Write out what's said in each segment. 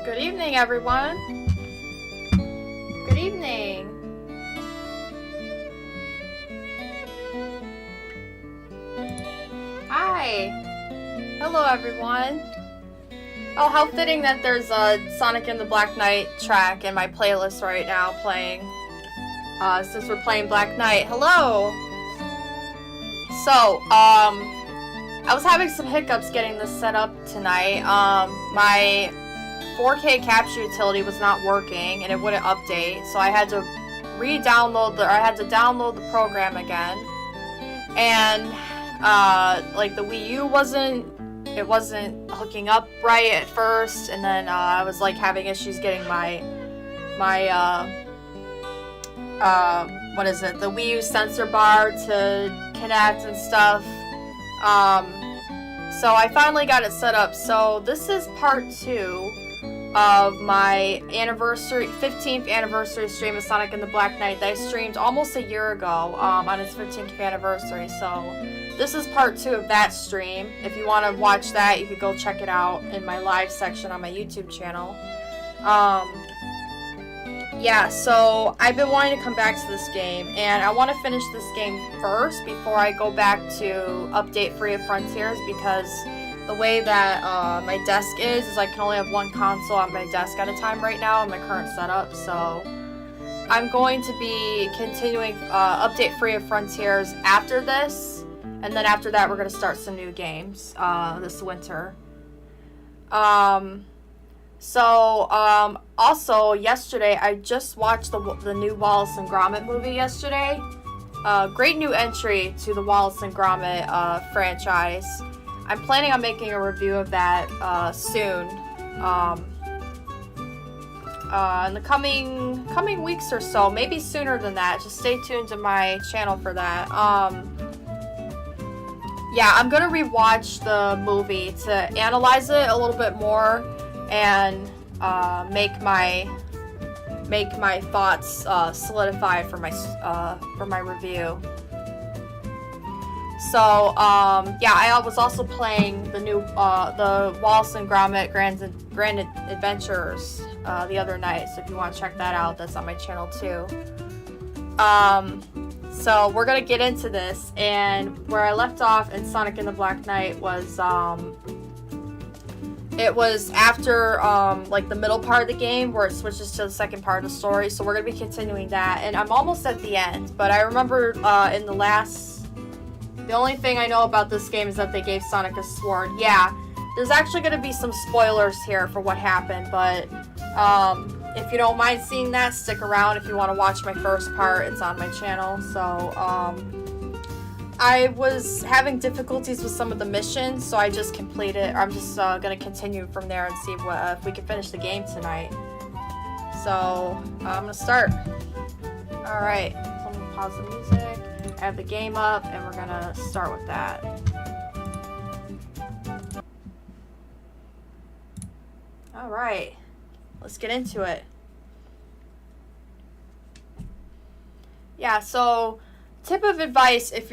Good evening, everyone. Good evening. Hi. Hello, everyone. Oh, how fitting that there's a Sonic and the Black Knight track in my playlist right now playing. Since we're playing Black Knight. Hello. So, I was having some hiccups getting this set up tonight. My 4K capture utility was not working and it wouldn't update, so I had to download the program again. And like the Wii U wasn't hooking up right at first, and then I was like having issues getting my the Wii U sensor bar to connect and stuff. So I finally got it set up. So this is part 2 of my 15th anniversary stream of Sonic and the Black Knight that I streamed almost a year ago on its 15th anniversary. So this is part 2 of that stream. If you want to watch that, you could go check it out in my live section on my YouTube channel. Yeah, so I've been wanting to come back to this game, and I want to finish this game first before I go back to update Free of Frontiers, because the way that my desk is I can only have one console on my desk at a time right now in my current setup. So I'm going to be continuing update Free of Frontiers after this, and then after that we're going to start some new games this winter. Also yesterday I just watched the new Wallace and Gromit movie yesterday. Great new entry to the Wallace and Gromit franchise. I'm planning on making a review of that soon. In the coming weeks or so, maybe sooner than that. Just stay tuned to my channel for that. Yeah, I'm gonna rewatch the movie to analyze it a little bit more and make my thoughts solidify for my review. So yeah, I was also playing the new the Wallace and Gromit Grand Adventures the other night. So if you want to check that out, that's on my channel too. So we're gonna get into this, and where I left off in Sonic and the Black Knight was it was after like the middle part of the game where it switches to the second part of the story. So we're gonna be continuing that, and I'm almost at the end. But I remember the only thing I know about this game is that they gave Sonic a sword. Yeah, there's actually going to be some spoilers here for what happened, but if you don't mind seeing that, stick around. If you want to watch my first part, it's on my channel. So I was having difficulties with some of the missions, so I just completed. I'm just going to continue from there and see if we can finish the game tonight. So I'm going to start. Alright, so I'm going to pause the music. I have the game up, and we're gonna start with that. Alright, let's get into it. Yeah, so tip of advice, if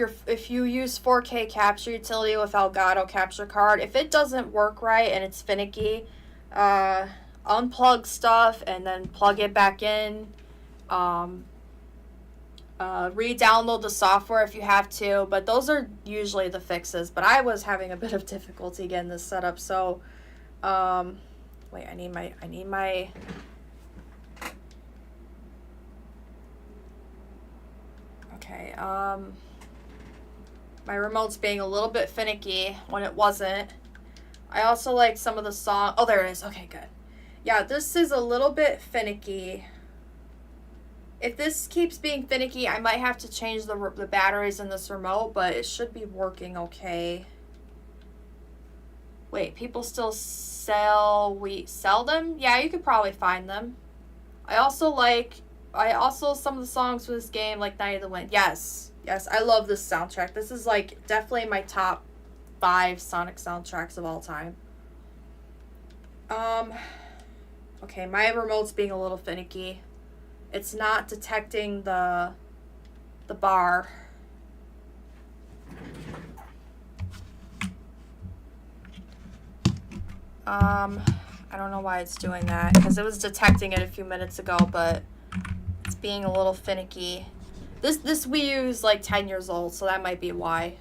you use 4K capture utility with Elgato capture card, if it doesn't work right and it's finicky, unplug stuff and then plug it back in. Re-download the software if you have to, but those are usually the fixes. But I was having a bit of difficulty getting this set up, so wait, I need my okay, my remote's being a little bit finicky when it wasn't. I also like some of the song. Oh, there it is. Okay, good. Yeah, this is a little bit finicky. If this keeps being finicky, I might have to change the batteries in this remote, but it should be working okay. Wait, people still sell them? Yeah, you could probably find them. I also some of the songs for this game, like Night of the Wind. Yes, I love this soundtrack. This is like definitely my top 5 Sonic soundtracks of all time. Okay, my remote's being a little finicky. It's not detecting the bar. I I don't know why it's doing that, because it was detecting it a few minutes ago, but it's being a little finicky. This Wii U is like 10 years old, so that might be why.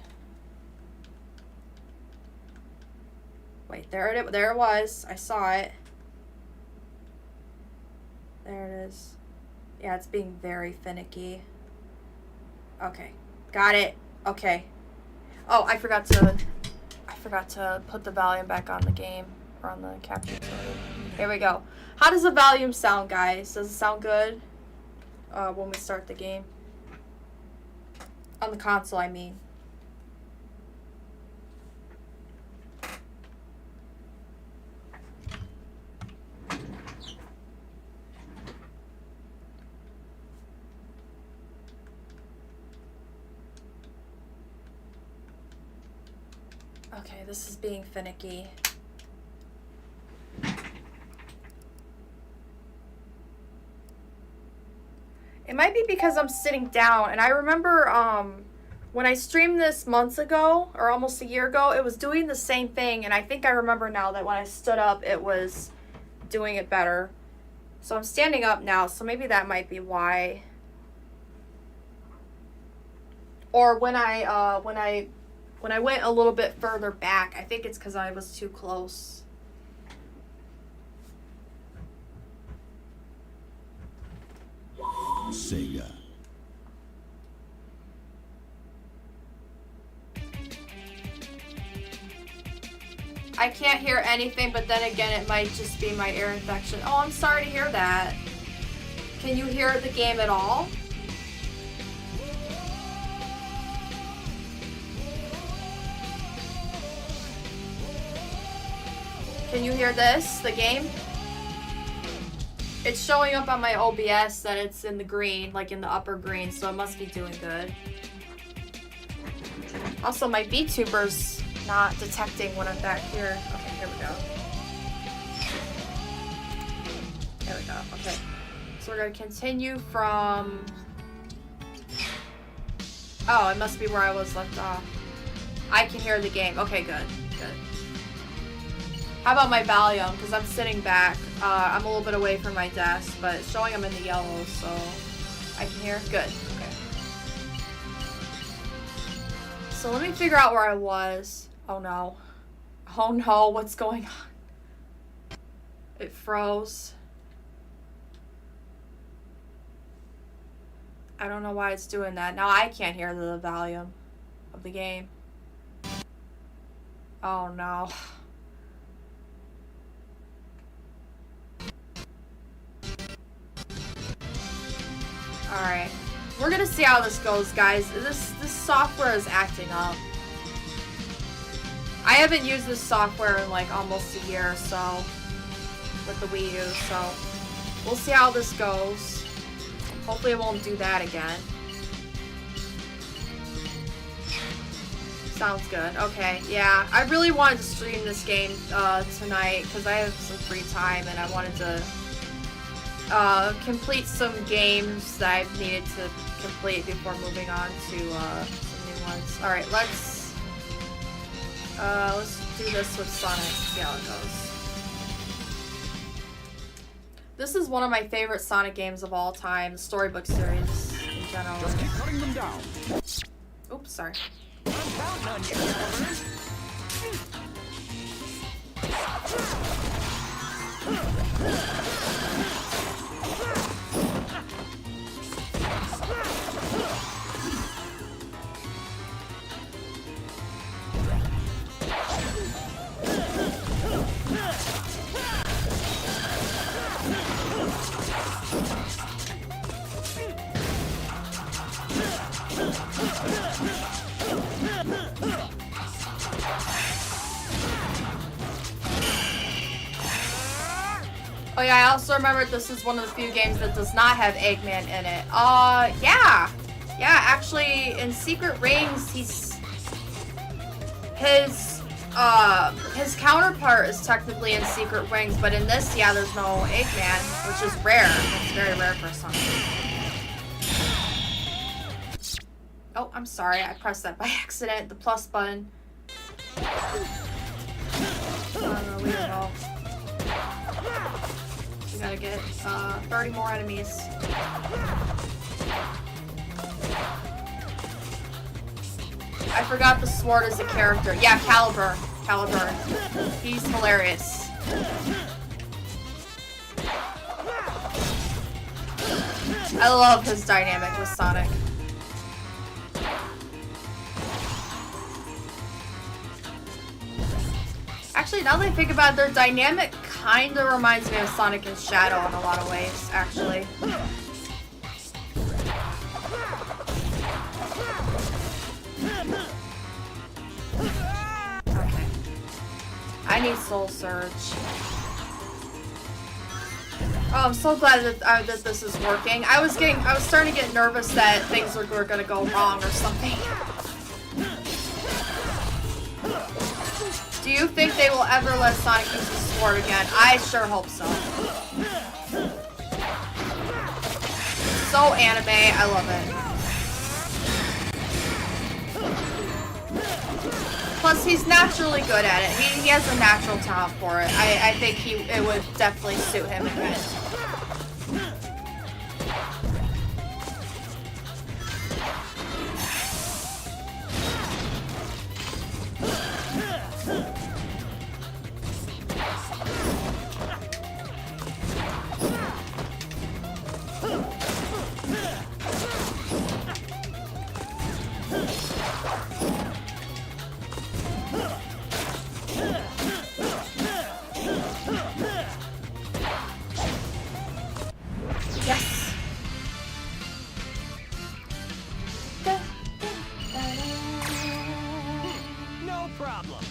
Wait, there it was. I saw it. There it is. Yeah, it's being very finicky. Okay, got it. Okay. Oh, I forgot to put the volume back on the game, or on the capture card. Here we go. How does the volume sound, guys? Does it sound good when we start the game? On the console, I mean. Okay, this is being finicky. It might be because I'm sitting down, and I remember when I streamed this months ago, or almost a year ago, it was doing the same thing, and I think I remember now that when I stood up, it was doing it better. So I'm standing up now, so maybe that might be why. Or when I went a little bit further back, I think it's because I was too close. Sega. I can't hear anything, but then again, it might just be my ear infection. Oh, I'm sorry to hear that. Can you hear the game at all? Can you hear this, the game? It's showing up on my OBS that it's in the green, like in the upper green, so it must be doing good. Also, my VTuber's not detecting when I'm back here. Okay, here we go. There we go, okay. So we're gonna continue from... Oh, it must be where I was left off. I can hear the game. Okay, good, good. How about my volume? Because I'm sitting back. I'm a little bit away from my desk, but it's showing I'm in the yellow, so I can hear. Good. Okay. So let me figure out where I was. Oh no. Oh no, what's going on? It froze. I don't know why it's doing that. Now I can't hear the volume of the game. Oh no. Alright, we're gonna see how this goes, guys. This software is acting up. I haven't used this software in like almost a year or so with the Wii U, so we'll see how this goes. Hopefully it won't do that again. Sounds good. Okay, yeah. I really wanted to stream this game tonight because I have some free time and I wanted to complete some games that I've needed to complete before moving on to some new ones. Alright, let's do this with Sonic, see how it goes. This is one of my favorite Sonic games of all time, the Storybook series in general. Just keep cutting them down. Oops, sorry. I'm counting on you, Oh yeah, I also remember this is one of the few games that does not have Eggman in it. Yeah. Yeah, actually, in Secret Rings, his counterpart is technically in Secret Rings, but in this, yeah, there's no Eggman, which is rare. It's very rare for Sonic. Oh, I'm sorry, I pressed that by accident, the plus button. Leave it all. We gotta get 30 more enemies. I forgot the sword is a character. Yeah, Caliburn. He's hilarious. I love his dynamic with Sonic. Actually, now that I think about it, their dynamic kind of reminds me of Sonic and Shadow in a lot of ways, actually. Okay. I need Soul Surge. Oh, I'm so glad that this is working. I was starting to get nervous that things were gonna go wrong or something. Do you think they will ever let Sonic use the sword again? I sure hope so. So anime, I love it. Plus, he's naturally good at it. He has a natural talent for it. I think it would definitely suit him again. Yes. No problem.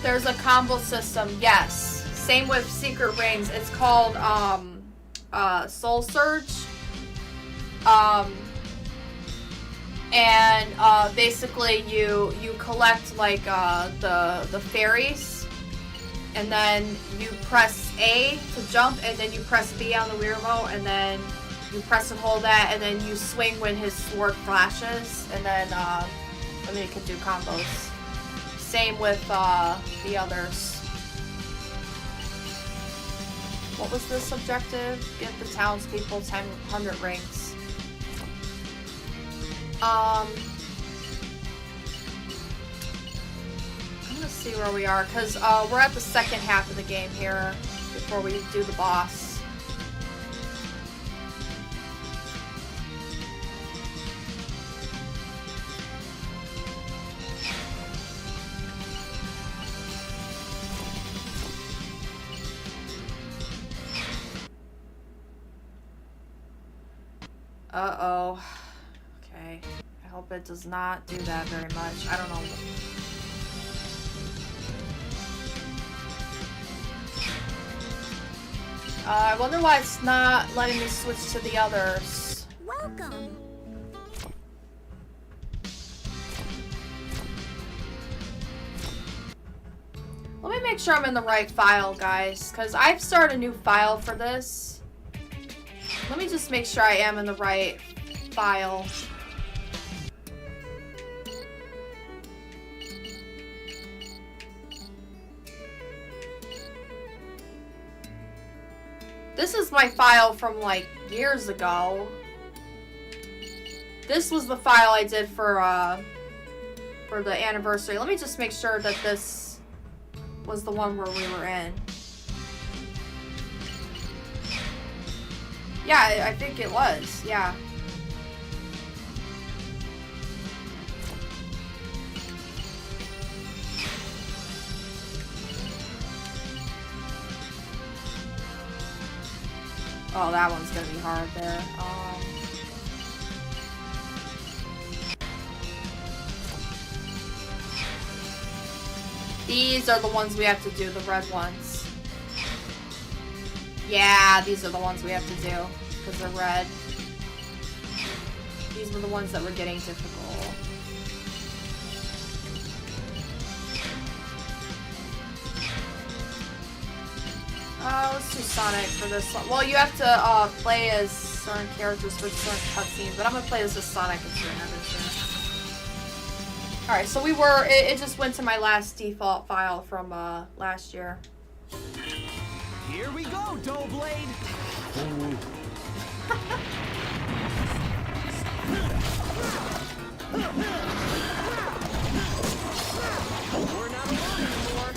There's a combo system, yes. Same with Secret Rings. It's called Soul Surge. Basically you collect like the fairies, and then you press A to jump, and then you press B on the Wii remote, and then you press and hold that, and then you swing when his sword flashes, and then you can do combos. Same with the others. What was this objective? Get the townspeople 100 rings. I'm gonna see where we are, because we're at the second half of the game here before we do the boss. Uh-oh. Okay. I hope it does not do that very much. I don't know. I wonder why it's not letting me switch to the others. Welcome. Let me make sure I'm in the right file, guys, because I've started a new file for this. Let me just make sure I am in the right file. This is my file from like years ago. This was the file I did for the anniversary. Let me just make sure that this was the one where we were in. Yeah, I think it was. Yeah. Oh, that one's gonna be hard there. These are the ones we have to do, the red ones. Yeah, these are the ones we have to do, because they're red. These were the ones that were getting difficult. let's do Sonic for this one. Well, you have to play as certain characters for certain cutscenes, but I'm gonna play as this Sonic and certain others. Alright, so we were, it just went to my last default file from last year. Here we go, Doughblade. We're not alone anymore.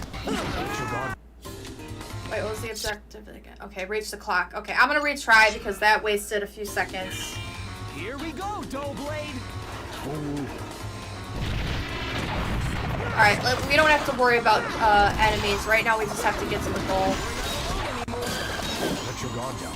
Wait, what was the objective again? Okay, reach the clock. Okay, I'm gonna retry because that wasted a few seconds. Here we go, Doughblade. Alright, we don't have to worry about enemies. Right now we just have to get to the goal. Let your guard down.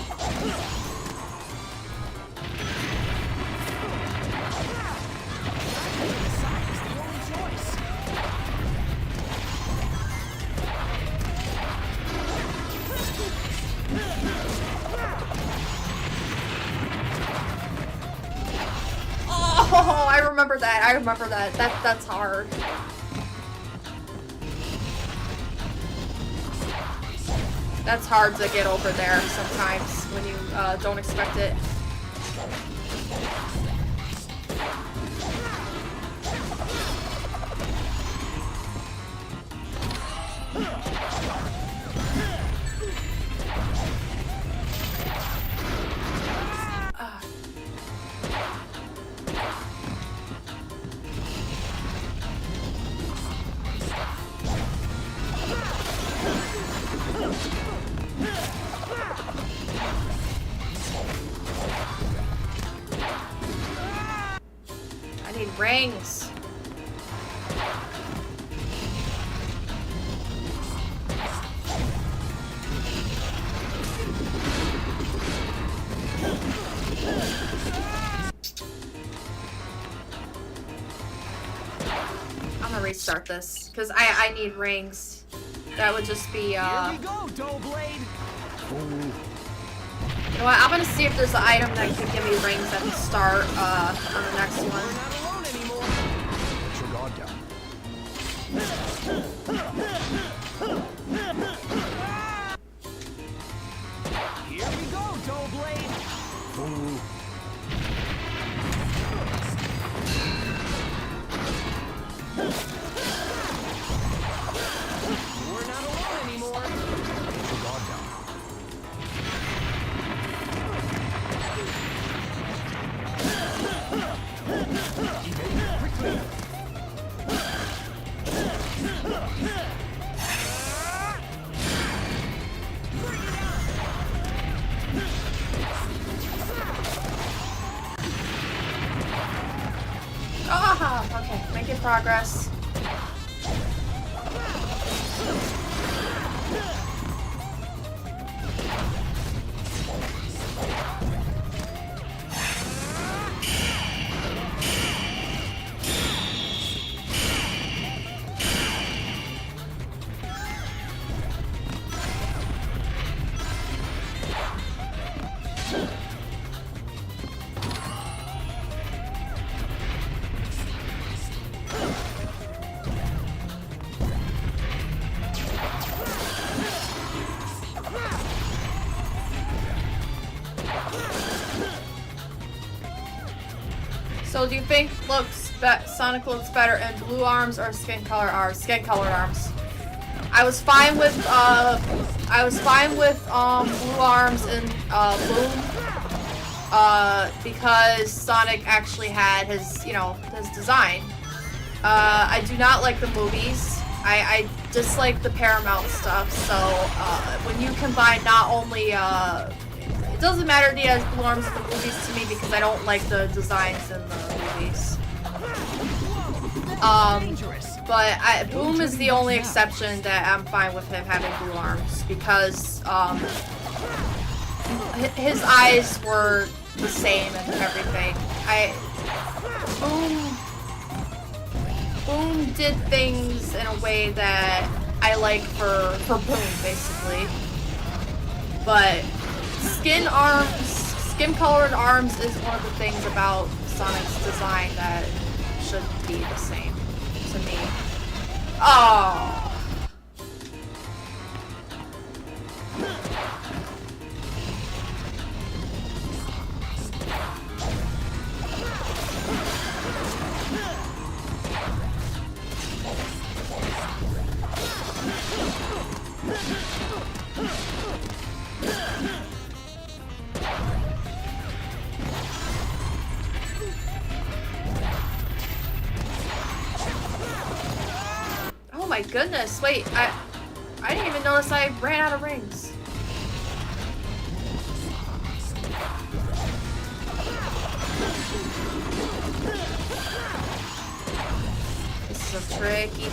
Oh, I remember that. I remember that. That's hard. That's hard to get over there sometimes when you don't expect it. I need rings. I'm gonna restart this because I need rings. That would just be Here we go, Doughblade. You know what? I'm gonna see if there's an item that can give me rings at the start on the next We're one. not alone anymore. Let your guard down. Here we go, Doughblade. We're not alone anymore. Let your guard down. Ah, okay, making progress. So do you think Sonic looks better in blue arms or skin colored arms? Skin colored arms. I was fine with blue arms in Boom. Because Sonic actually had his, you know, his design. I do not like the movies. I dislike the Paramount stuff. So when you combine not only it doesn't matter if he has blue arms in the movies to me because I don't like the designs in the movies. But Boom is the only exception that I'm fine with him having blue arms because his eyes were the same and everything. Boom did things in a way that I like for Boom, basically. But skin-colored arms is one of the things about Sonic's design that should be the same to me. Oh. my goodness. Wait, I didn't even notice I ran out of rings. This is a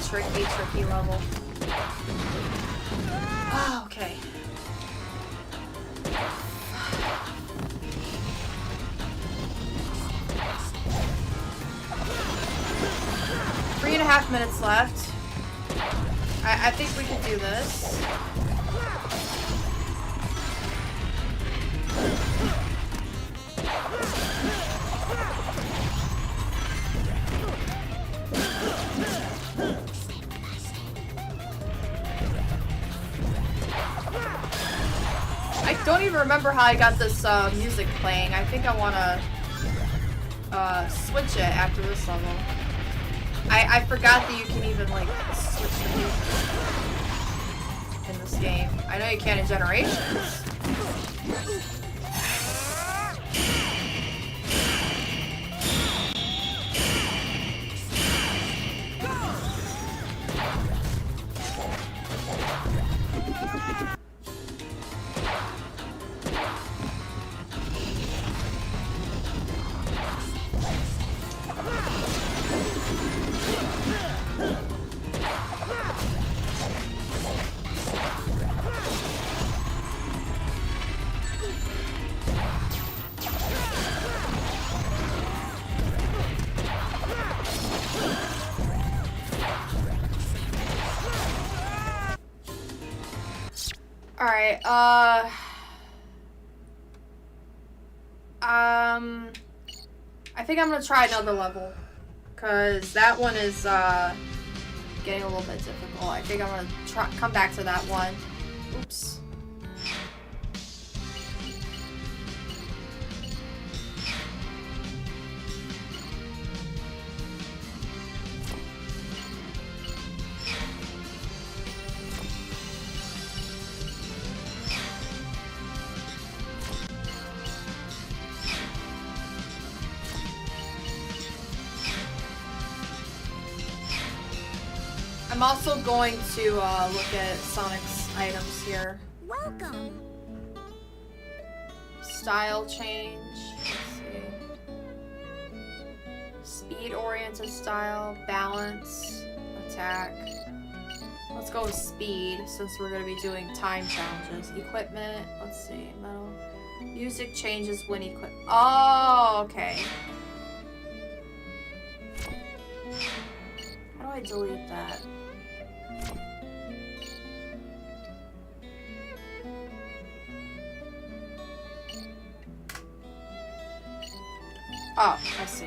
tricky level. Oh, okay. Three and a half minutes left. I think we can do this. I don't even remember how I got this music playing. I think I want to switch it after this level. I forgot that you can even like switch the music in this game. I know you can in Generations. Alright, I think I'm gonna try another level, cause that one is, getting a little bit difficult. I think I'm gonna come back to that one. Oops. I'm also going to look at Sonic's items here. Welcome. Style change. Let's see. Speed-oriented style, balance, attack. Let's go with speed since we're going to be doing time challenges. Equipment. Let's see. Metal. Music changes when equip. Oh, okay. How do I delete that? Oh, I see.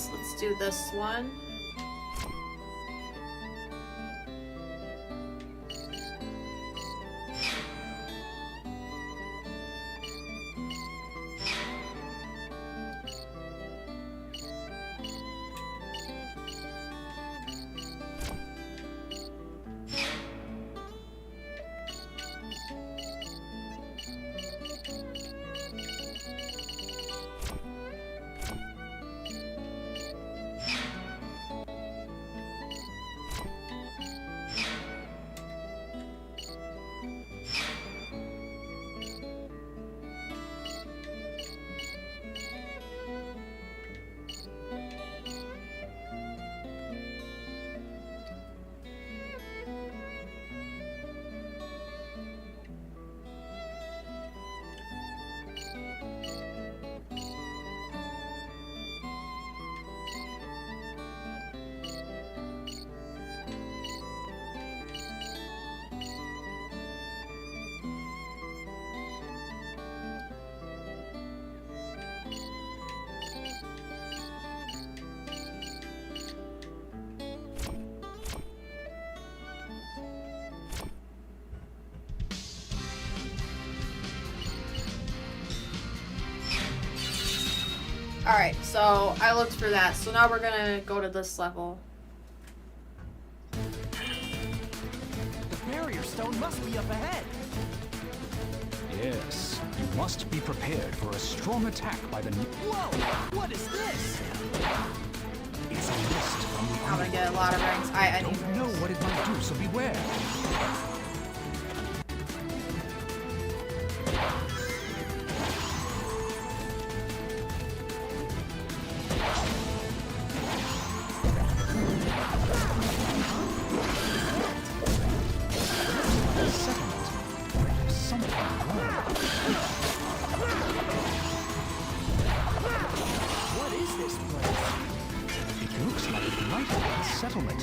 Let's do this one. Alright, so I looked for that. So now we're gonna go to this level. The barrier stone must be up ahead. Yes, you must be prepared for a strong attack by the... Whoa! What is this? It's a list from the I'm gonna get a lot of rings. I need Don't know rings. what it might do, so beware. Settlement. Something wrong. What is this place? It looks like it might be a settlement.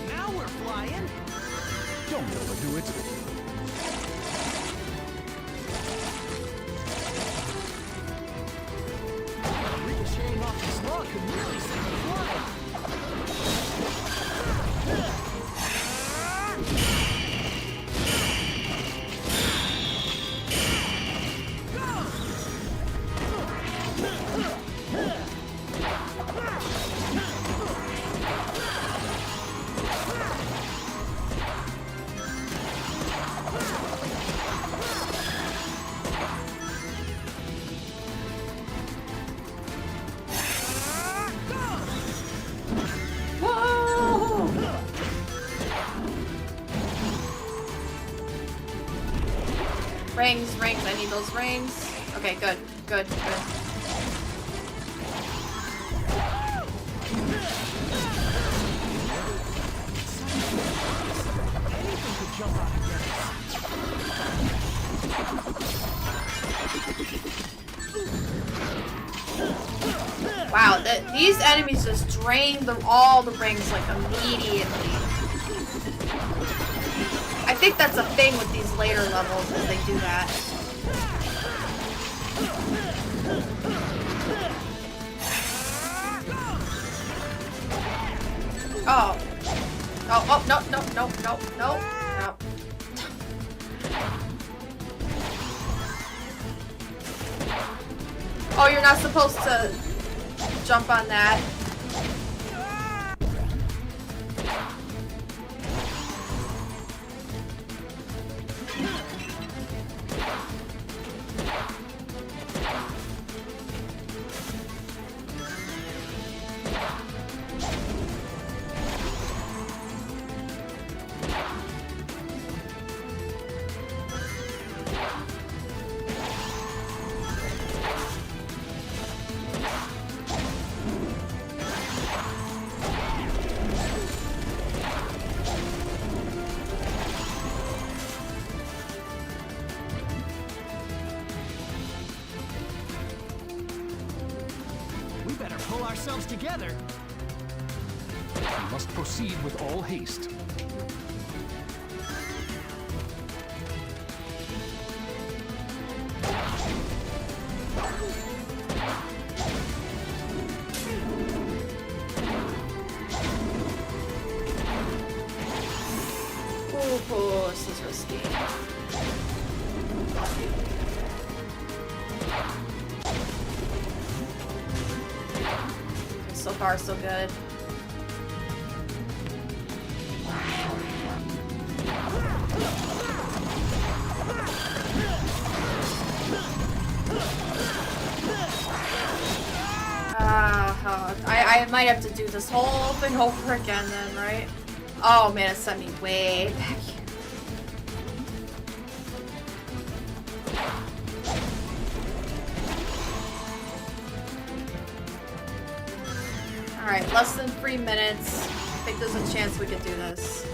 Now we're flying. Don't overdo it. Ricocheting off this log could really send me flying. Whoa! Rings, rings. I need those rings. Okay, good, good, good. Anything could jump out and get us. Wow, these enemies just drain all the rings like immediately. I think that's a thing with these later levels, is they do that. Oh. Oh, oh, no, no, no, no, no, no. Oh, you're not supposed to jump on that. We better pull ourselves together. We must proceed with all haste. Ooh, this is risky. So far, so good. I might have to do this whole thing over again then, right? Oh man, it sent me way back here. Alright, less than 3 minutes. I think there's a chance we could do this.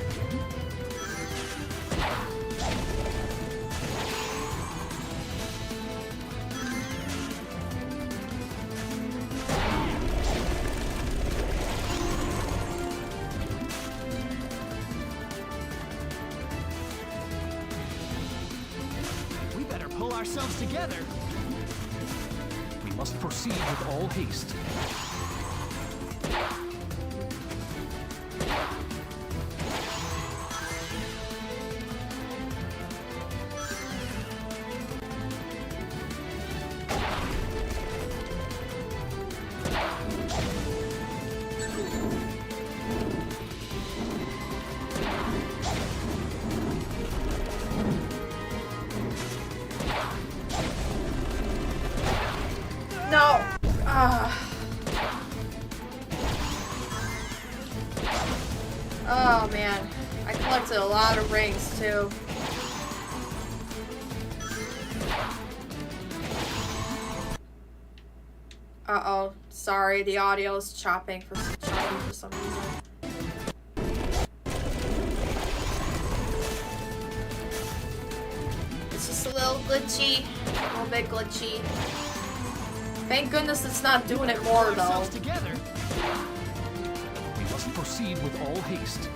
We better pull ourselves together. We must proceed with all haste. Oh man, I collected a lot of rings too. Uh-oh, sorry, the audio is chopping for some reason. It's just a little glitchy, a little bit glitchy. Thank goodness it's not doing it more though. Together. We must proceed with all haste.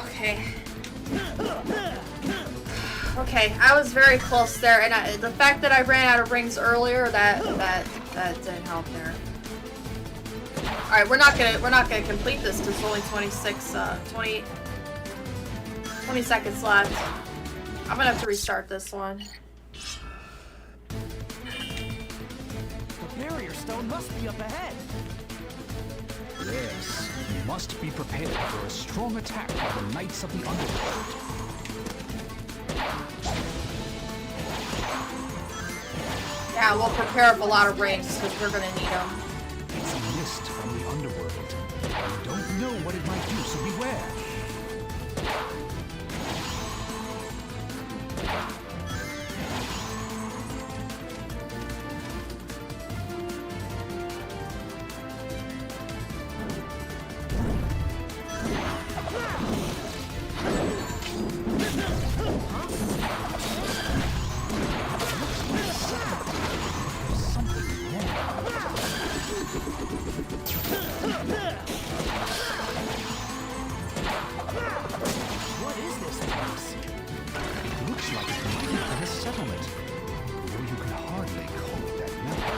Okay. Okay, I was very close there, and the fact that I ran out of rings earlier, that didn't help there. All right, we're not gonna complete this because there's only 20 seconds left. I'm gonna have to restart this one. The barrier stone must be up ahead. Yes, we must be prepared for a strong attack by the Knights of the Underworld. Yeah, we'll prepare up a lot of rings because we're gonna need them. It's a mist from the Underworld. We don't know what it might do, so beware. What is this place? It looks like it might have been a settlement, though you can hardly call it that now.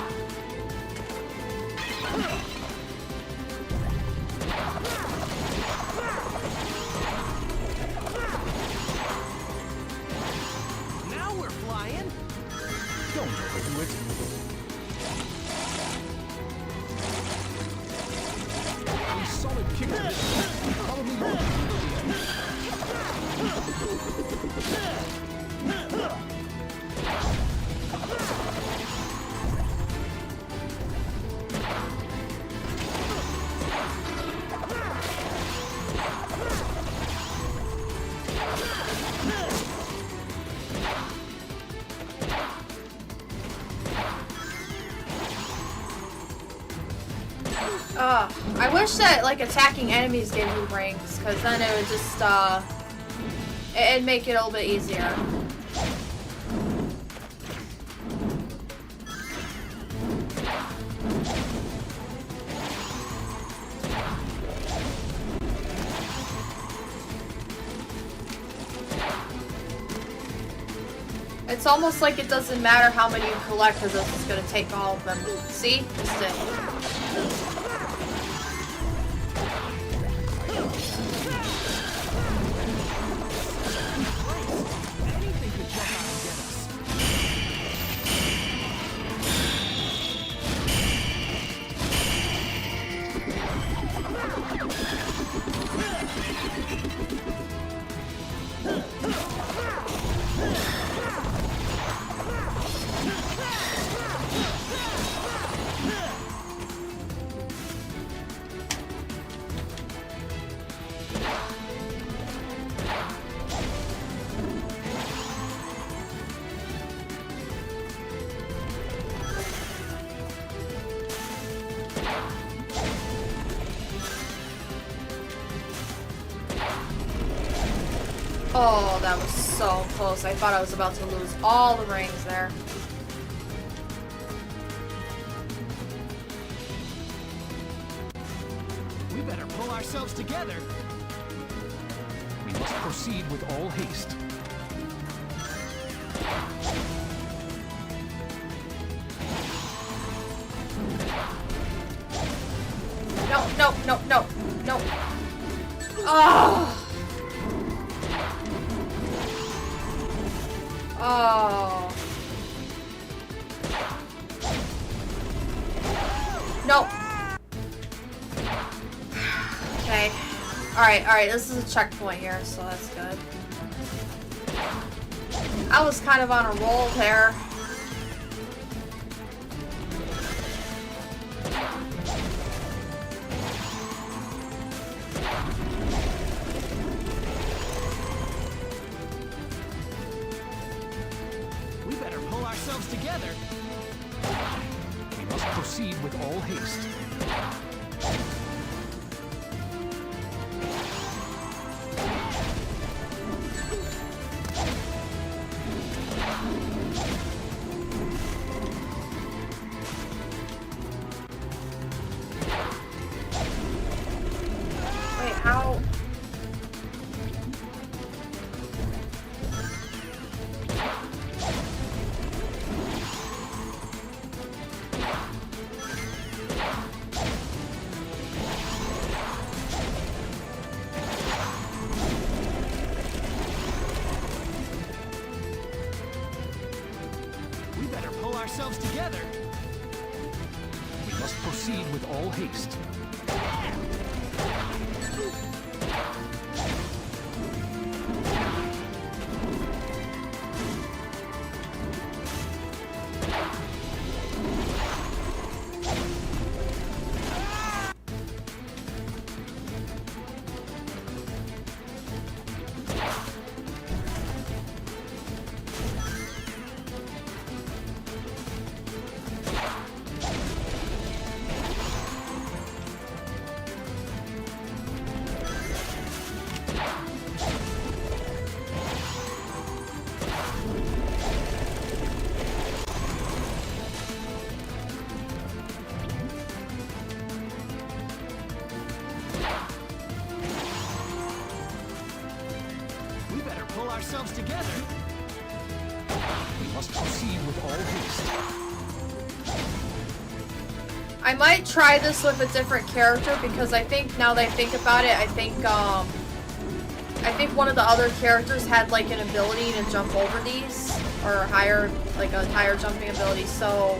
Now we're flying. Don't overdo it. A solid kick to the probably more. I wish that like attacking enemies gave you rings, because then it would just it'd make it a little bit easier. It's almost like it doesn't matter how many you collect because this is going to take all of them. See? Just it. Anything could jump out and get us. Oh, that was so close. I thought I was about to lose all the rings there. better pull ourselves together. We must proceed with all haste. No, no, no, no, no. Oh. Oh. No. Okay. Alright, this is a checkpoint here, so that's good. I was kind of on a roll there. We better pull ourselves together. We must proceed with all haste. Wait, how? We better pull ourselves together. We must proceed with all haste. We better pull ourselves together. We must proceed with all haste. I might try this with a different character because I think now that I think about it, I think one of the other characters had like an ability to jump over these or higher, like a higher jumping ability. So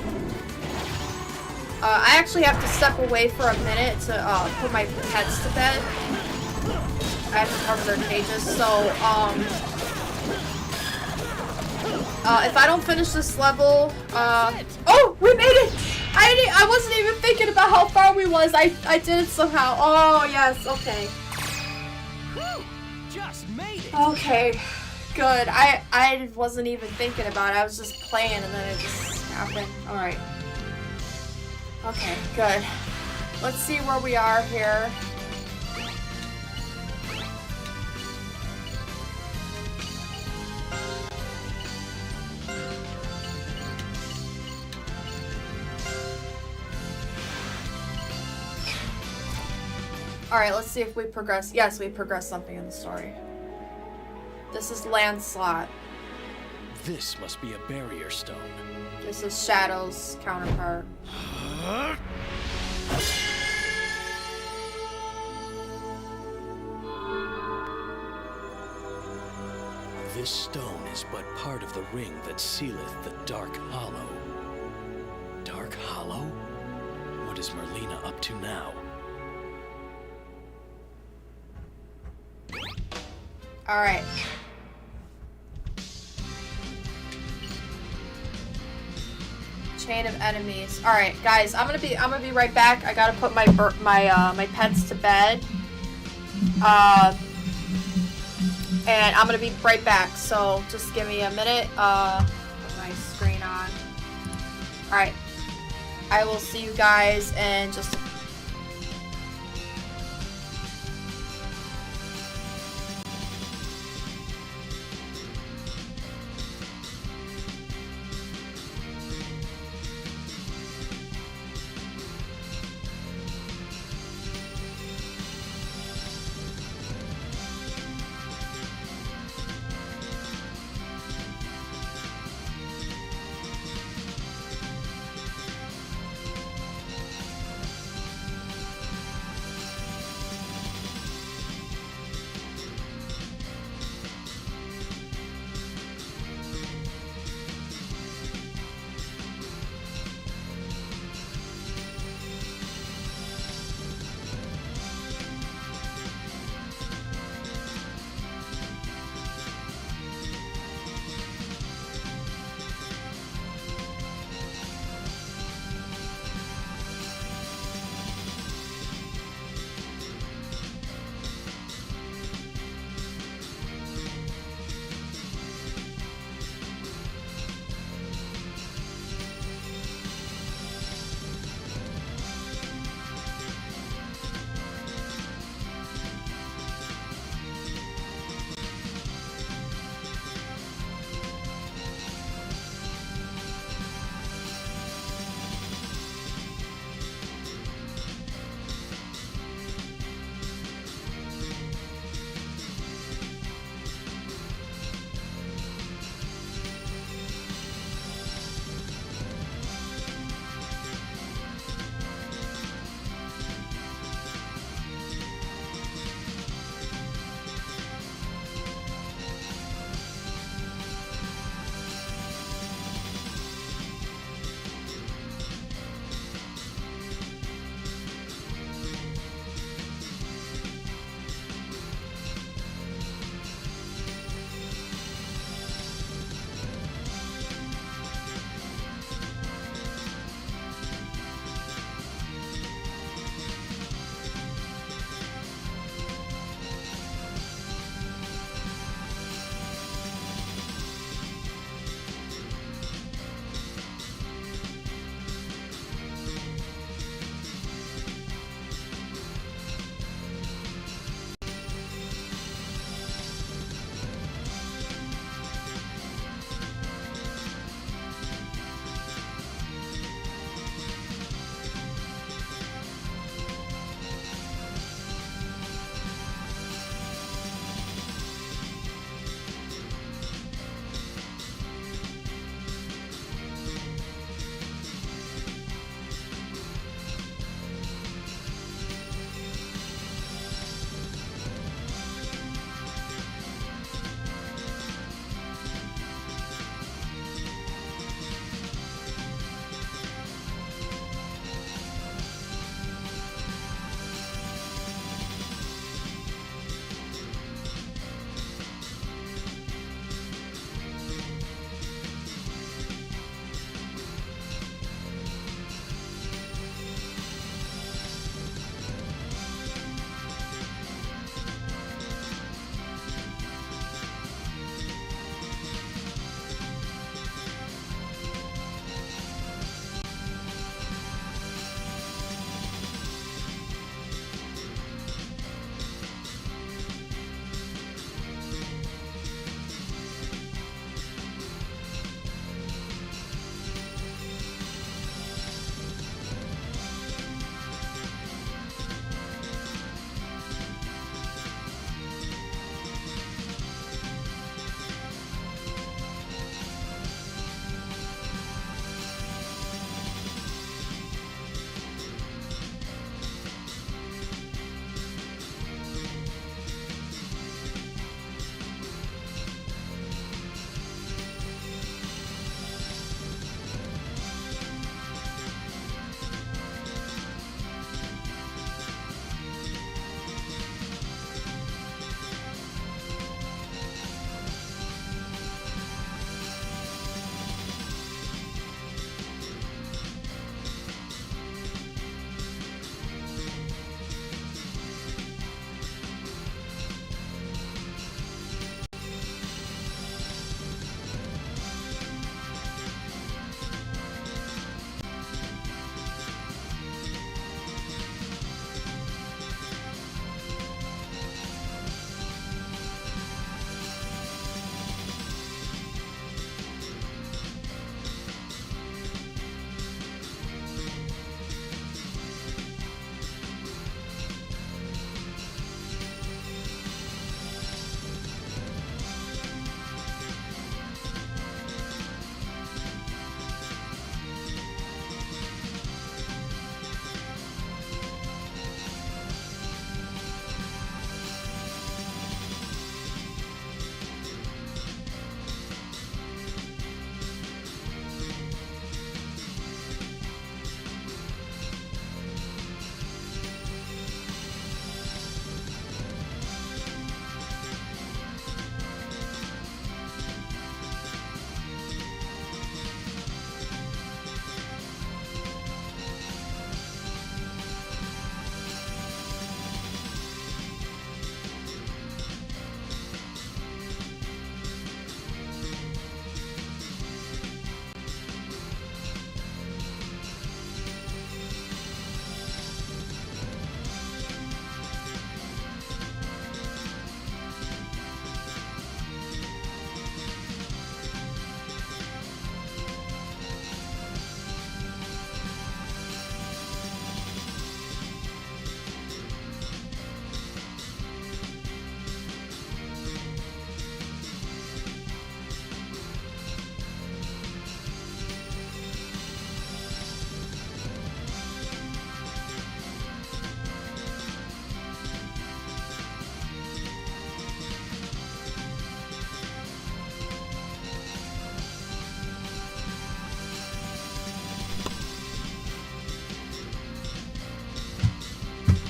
I actually have to step away for a minute to put my pets to bed. I have to cover their cages. So if I don't finish this level, oh, we made it! I wasn't even thinking about how far we was. I did it somehow. Oh yes, okay. Whew, just made it. Okay, good. I wasn't even thinking about it. I was just playing and then it just happened. All right. Okay, good. Let's see where we are here. Alright, let's see if we progress. Yes, we progressed something in the story. This is Lancelot. This must be a barrier stone. This is Shadow's counterpart. This stone is but part of the ring that sealeth the Dark Hollow. Dark Hollow? What is Merlina up to now? Alright. Chain of enemies. Alright, guys, I'm gonna be right back. I gotta put my my pets to bed. And I'm gonna be right back, so just give me a minute. Put my screen on. Alright. I will see you guys in just a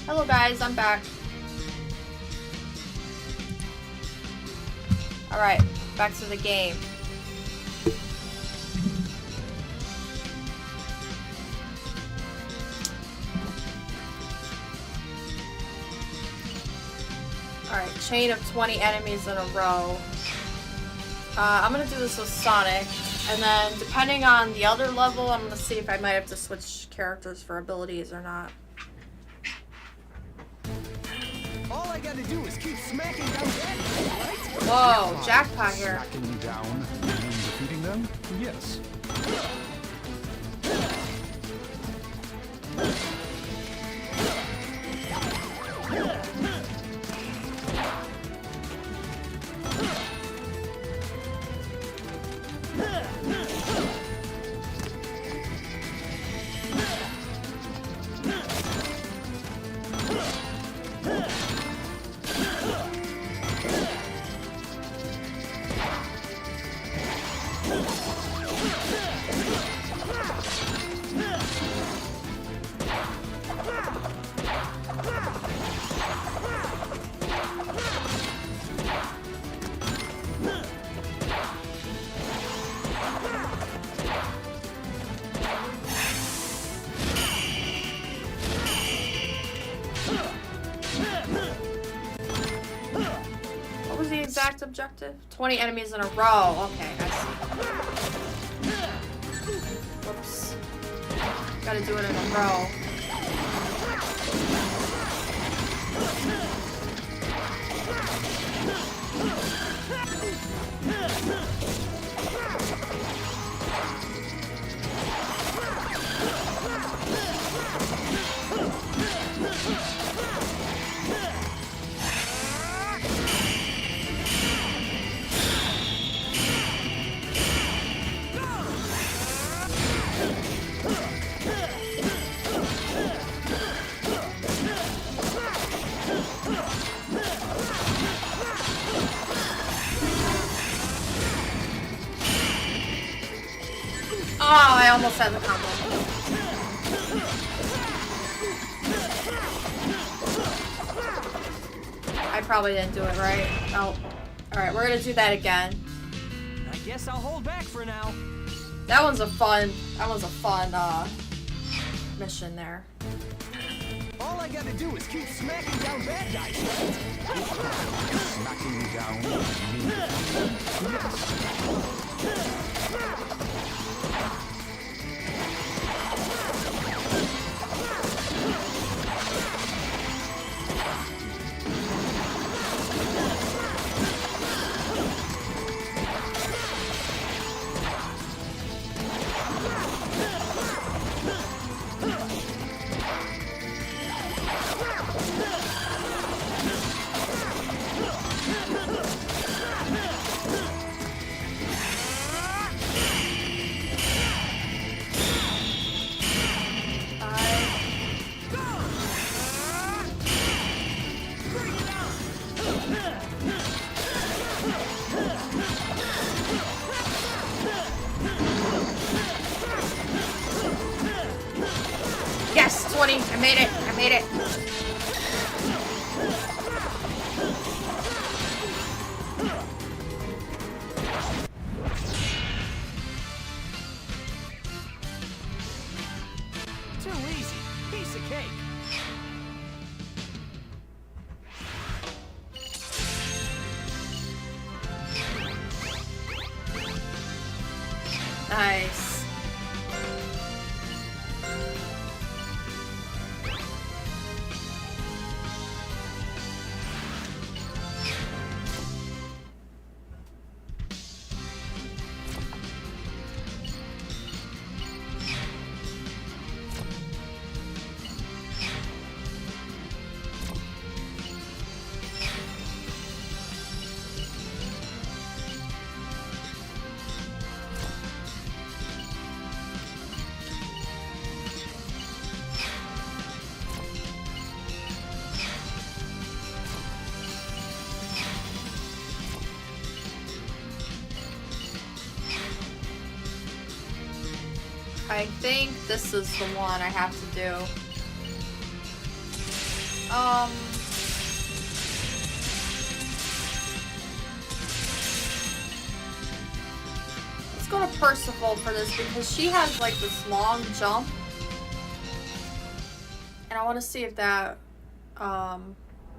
Hello guys, I'm back. Alright, back to the game. Alright, chain of 20 enemies in a row. I'm gonna do this with Sonic, and then depending on the other level, I'm gonna see if I might have to switch characters for abilities or not. All I gotta do is keep smacking down bad guys, right? Whoa, jackpot here. Smacking down and defeating them? Yes. What was the exact objective? 20 enemies in a row. Okay, I see. Whoops. Gotta do it in a row. Oh, I almost had the combo. I probably didn't do it right. Oh. Alright, we're gonna do that again. I guess I'll hold back for now. That one's a fun mission there. All I gotta do is keep smacking down bad guys, right? Smacking down and defeating them? Yes, 20. I made it. I made it. Too easy. Piece of cake. Nice. I think this is the one I have to do. Let's go to Percival for this because she has like this long jump. And I want to see if that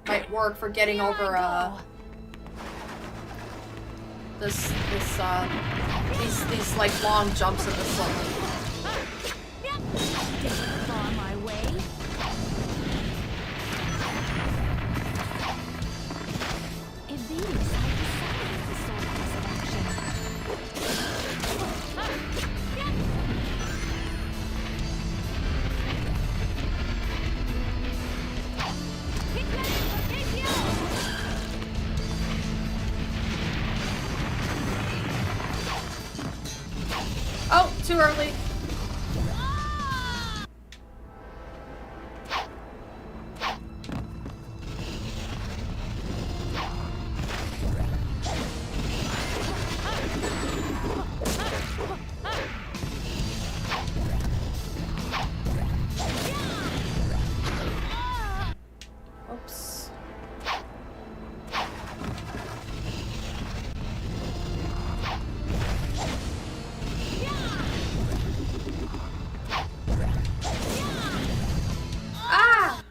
might work for getting over these like long jumps in this level. On my way. Evading side to side is the sole course of action. Oh, too early. Oops. Ah!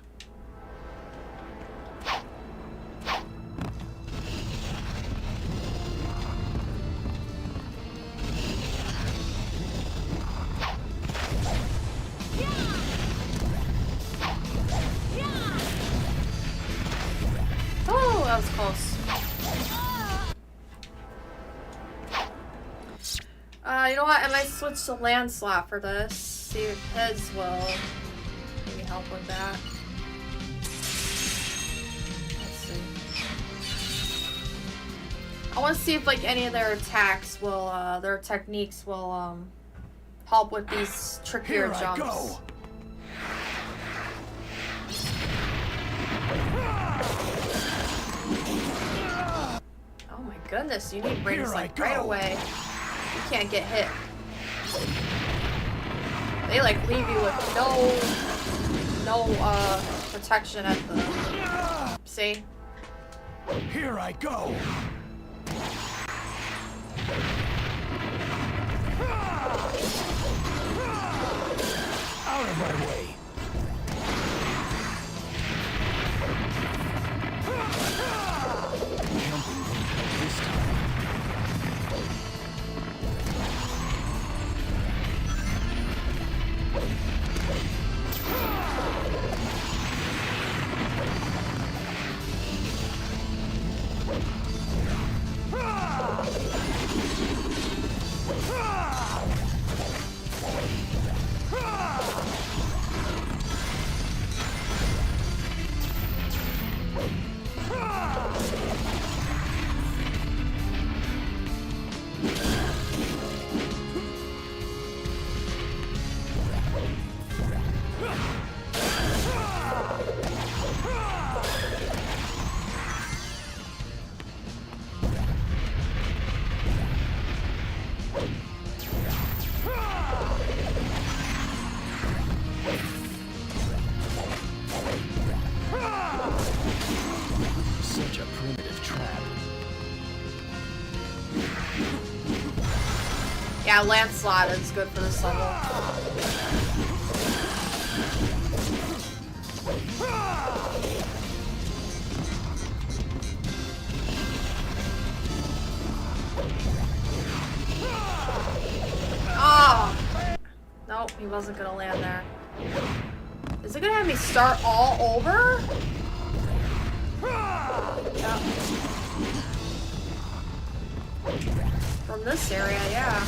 Oh, that was close. You know what? I might switch to Lancelot for this. See if his will maybe help with that. Let's see. I want to see if like any of their attacks will, their techniques will help with these trickier Here jumps. I go. Oh my goodness, you need rings Here I like right go. away. You can't get hit. They like leave you with no protection at the. See? Here I go. Out of my way. Jumping won't help this time. Such a primitive trap. Yeah, Lancelot is good for this level. Oh! Nope, he wasn't gonna land there. Is it gonna have me start all over? Yep. From this area, yeah.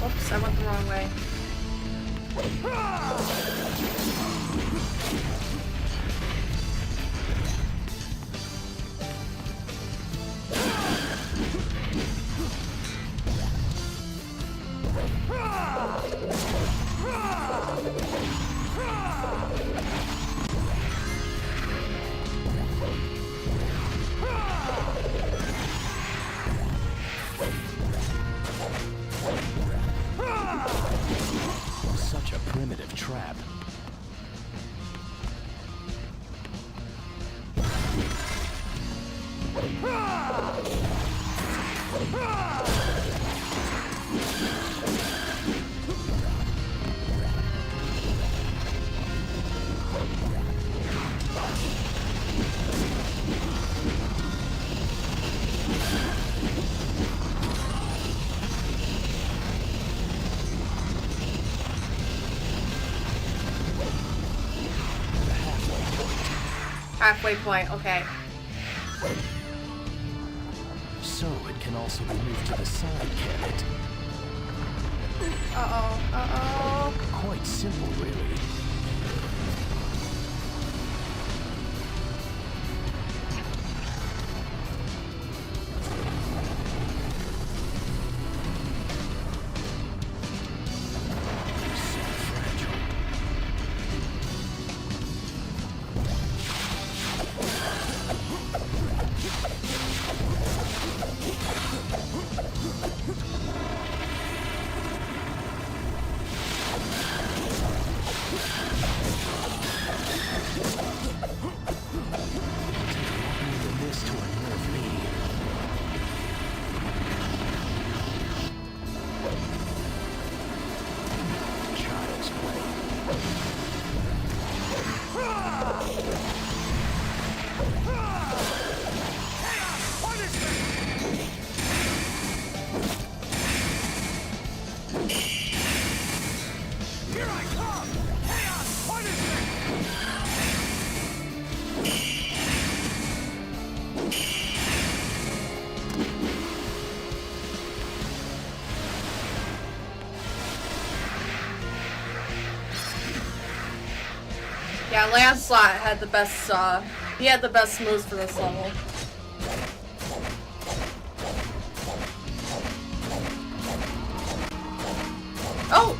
Oops, I went the wrong way. Halfway point, okay. So it can also be moved to the side, can it? Uh-oh, uh-oh. Quite simple, really. So fragile. This to unnerve me. Child's play. Here I come! Chaos punishment! Yeah, Lancelot had the best, he had the best moves for this level. Oh!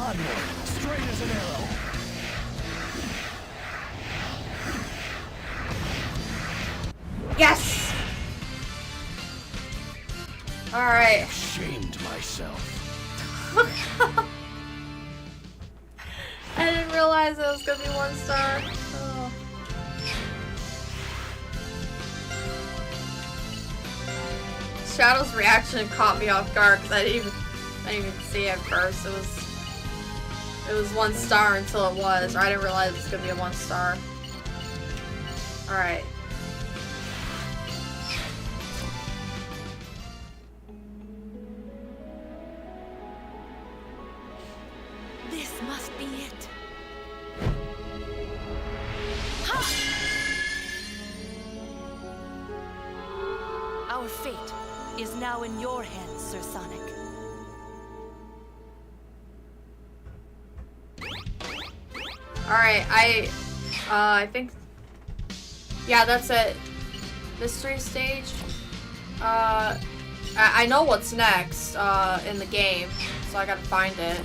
Onward, straight as an arrow. Yes! Alright. Shamed myself. I didn't realize it was gonna be 1 star. Oh. Shadow's reaction caught me off guard because I didn't even see it at first. It was 1 star until it was, or I didn't realize it was gonna be a 1 star. Alright. This must be it. Ha! Our fate is now in your hands, Sir Sonic. Alright, I think, yeah, that's it. Mystery stage. I know what's next, in the game, so I gotta find it.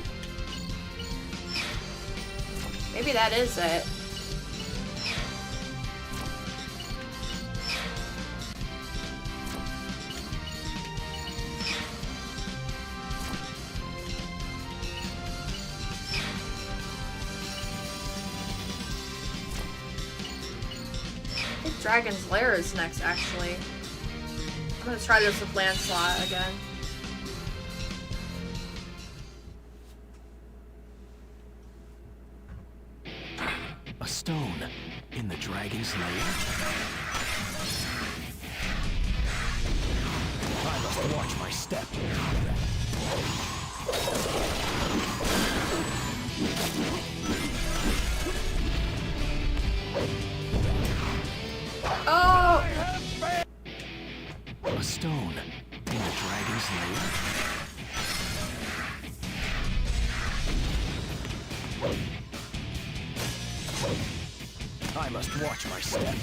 Maybe that is it. I think Dragon's Lair is next, actually. I'm gonna try this with Lancelot again. A stone in the dragon's lair? I must watch my step. Oh! A stone in the dragon's lair? I must watch my step.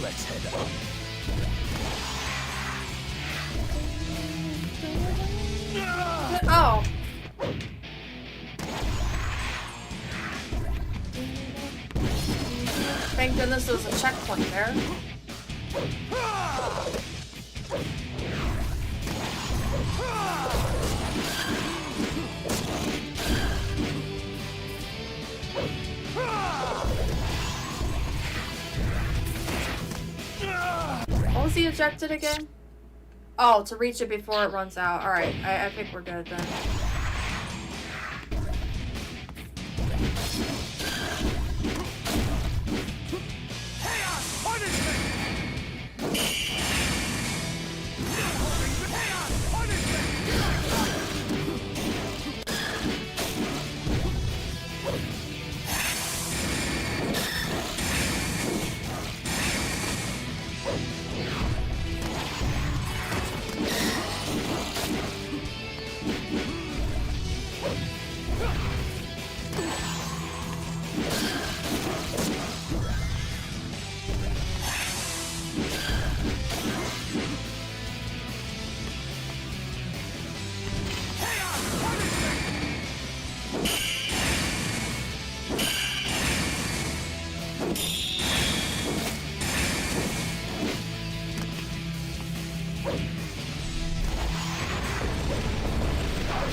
Let's head up. Oh. Thank goodness there was a checkpoint there. What was he ejected again? Oh, to reach it before it runs out. Alright, I think we're good then.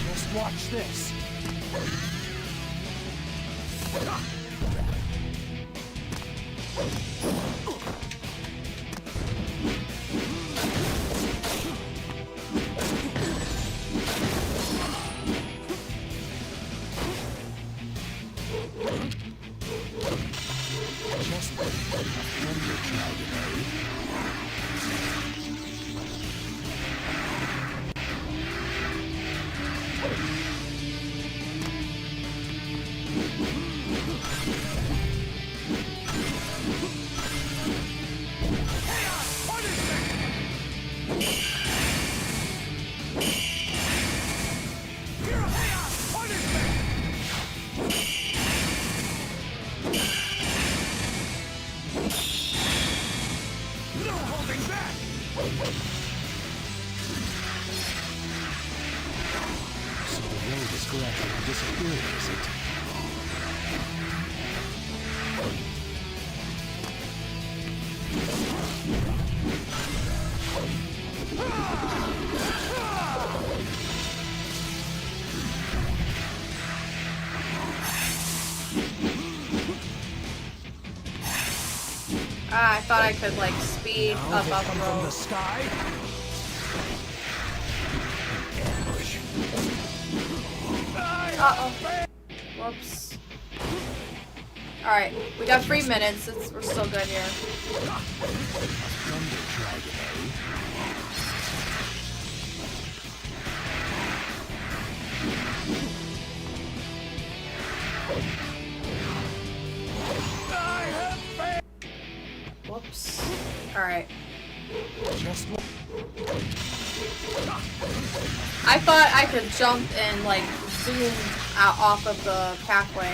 Just watch this. Just wait. Thunder Dragon, no holding back! So the road is gradually disappearing, is it? Ah, I thought I could like speed Now up they on come the from the road. sky. Ambush. Uh-oh. Whoops. Alright, we got 3 minutes. We're still good here. Thunder Dragon, I have faith. Whoops. Alright. Just wa- I thought I could jump and like zoom out off of the pathway.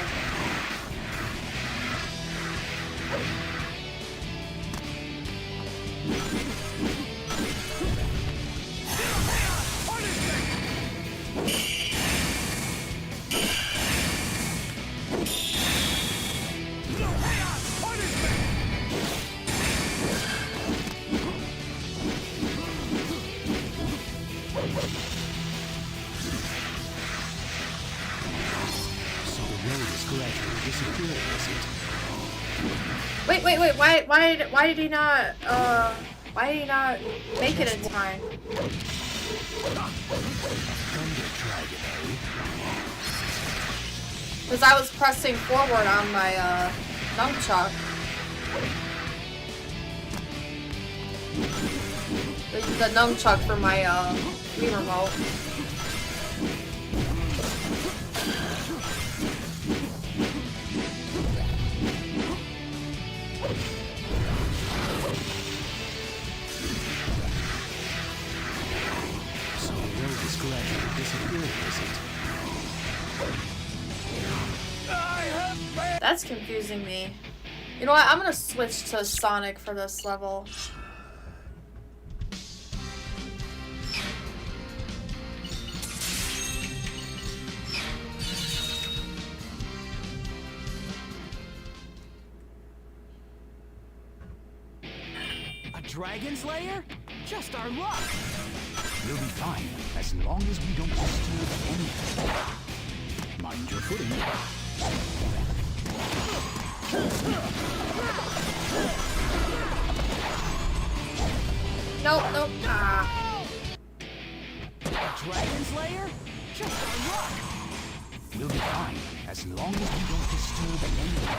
So the road is gradually disappearing, is it? Wait. Why did he not make it in time? Thunder Dragon, Because I was pressing forward on my nunchuck. The nunchuck for my Wii remote. So the road is gradually disappearing, is it? That's confusing me. You know what? I'm gonna switch to Sonic for this level. A dragon's lair? Just our luck. We'll be fine as long as we don't disturb anything. Mind your footing. Nope, nope. Ah. A dragon's lair? Just our luck. We'll be fine as long as we don't disturb anything.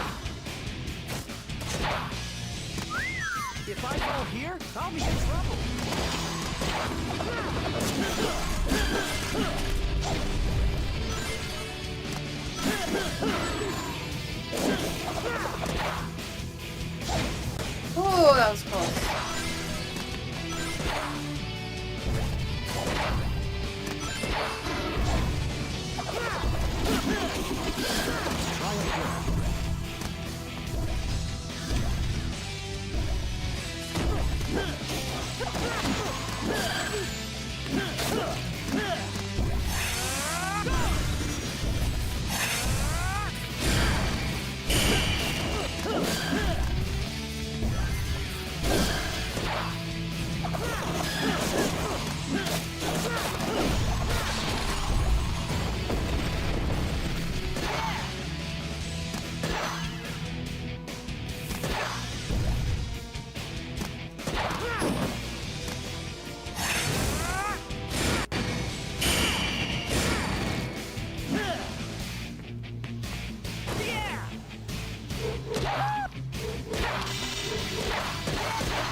If I fall here, I'll be in trouble. Oh, that was close.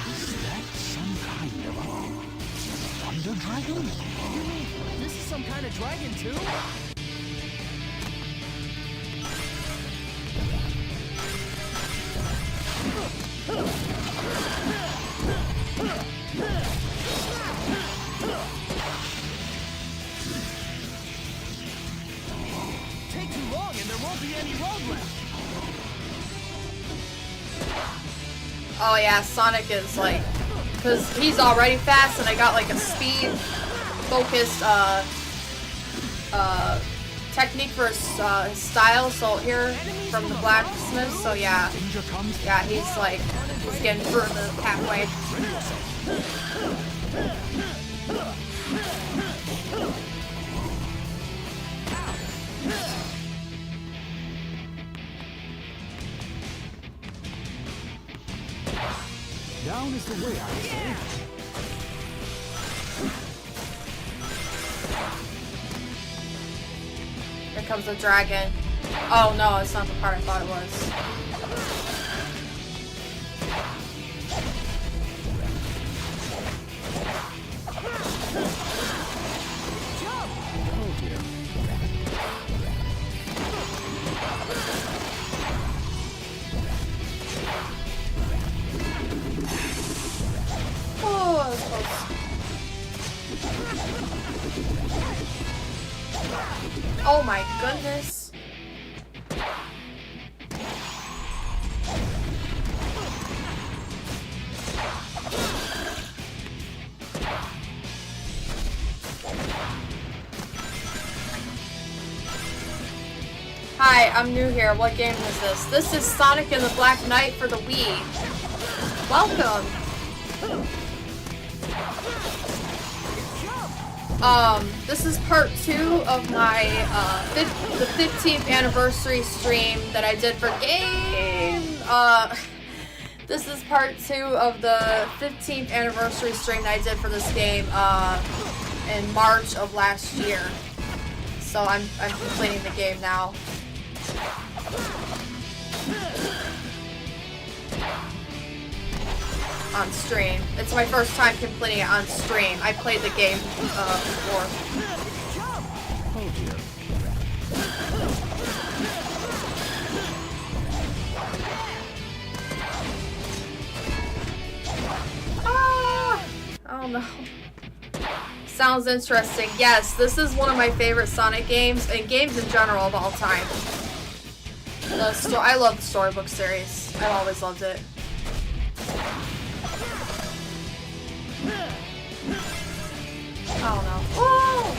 Is that some kind of a thunder dragon? You mean this is some kind of dragon too? Take too long and there won't be any road left. Oh yeah, Sonic is like, because he's already fast and I got like a speed focused technique for his style, so here from the blacksmith, so yeah, he's like, he's getting through the pathway. Down is the way, I say. Here comes the dragon. Oh no, it's not the part I thought it was. Oh dear. Oh, that was close. Oh my goodness. Hi, I'm new here. What game is this? This is Sonic and the Black Knight for the Wii. Welcome. This is part 2 of my the 15th anniversary stream that I did for game. This is part 2 of the 15th anniversary stream that I did for this game in March of last year. So I'm completing the game now. On stream. It's my first time completing it on stream. I played the game before. Oh dear. Ah! Oh no. Sounds interesting. Yes, this is one of my favorite Sonic games, and games in general of all time. I love the Storybook series. I've always loved it. Oh no. Oh!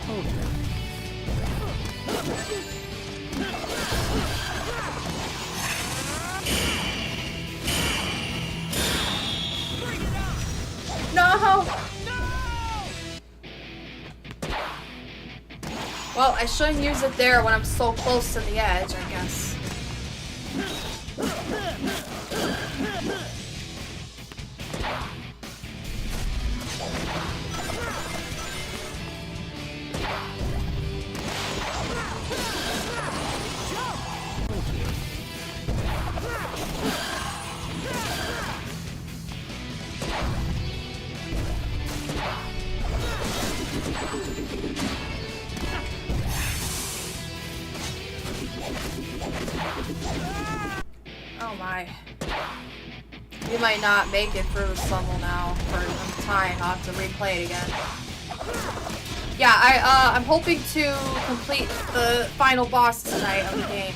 Oh dear. No! Well, I shouldn't use it there when I'm so close to the edge, I guess. Oh my. We might not make it through this level now for some time. I'll have to replay it again. Yeah, I'm hoping to complete the final boss tonight of the game.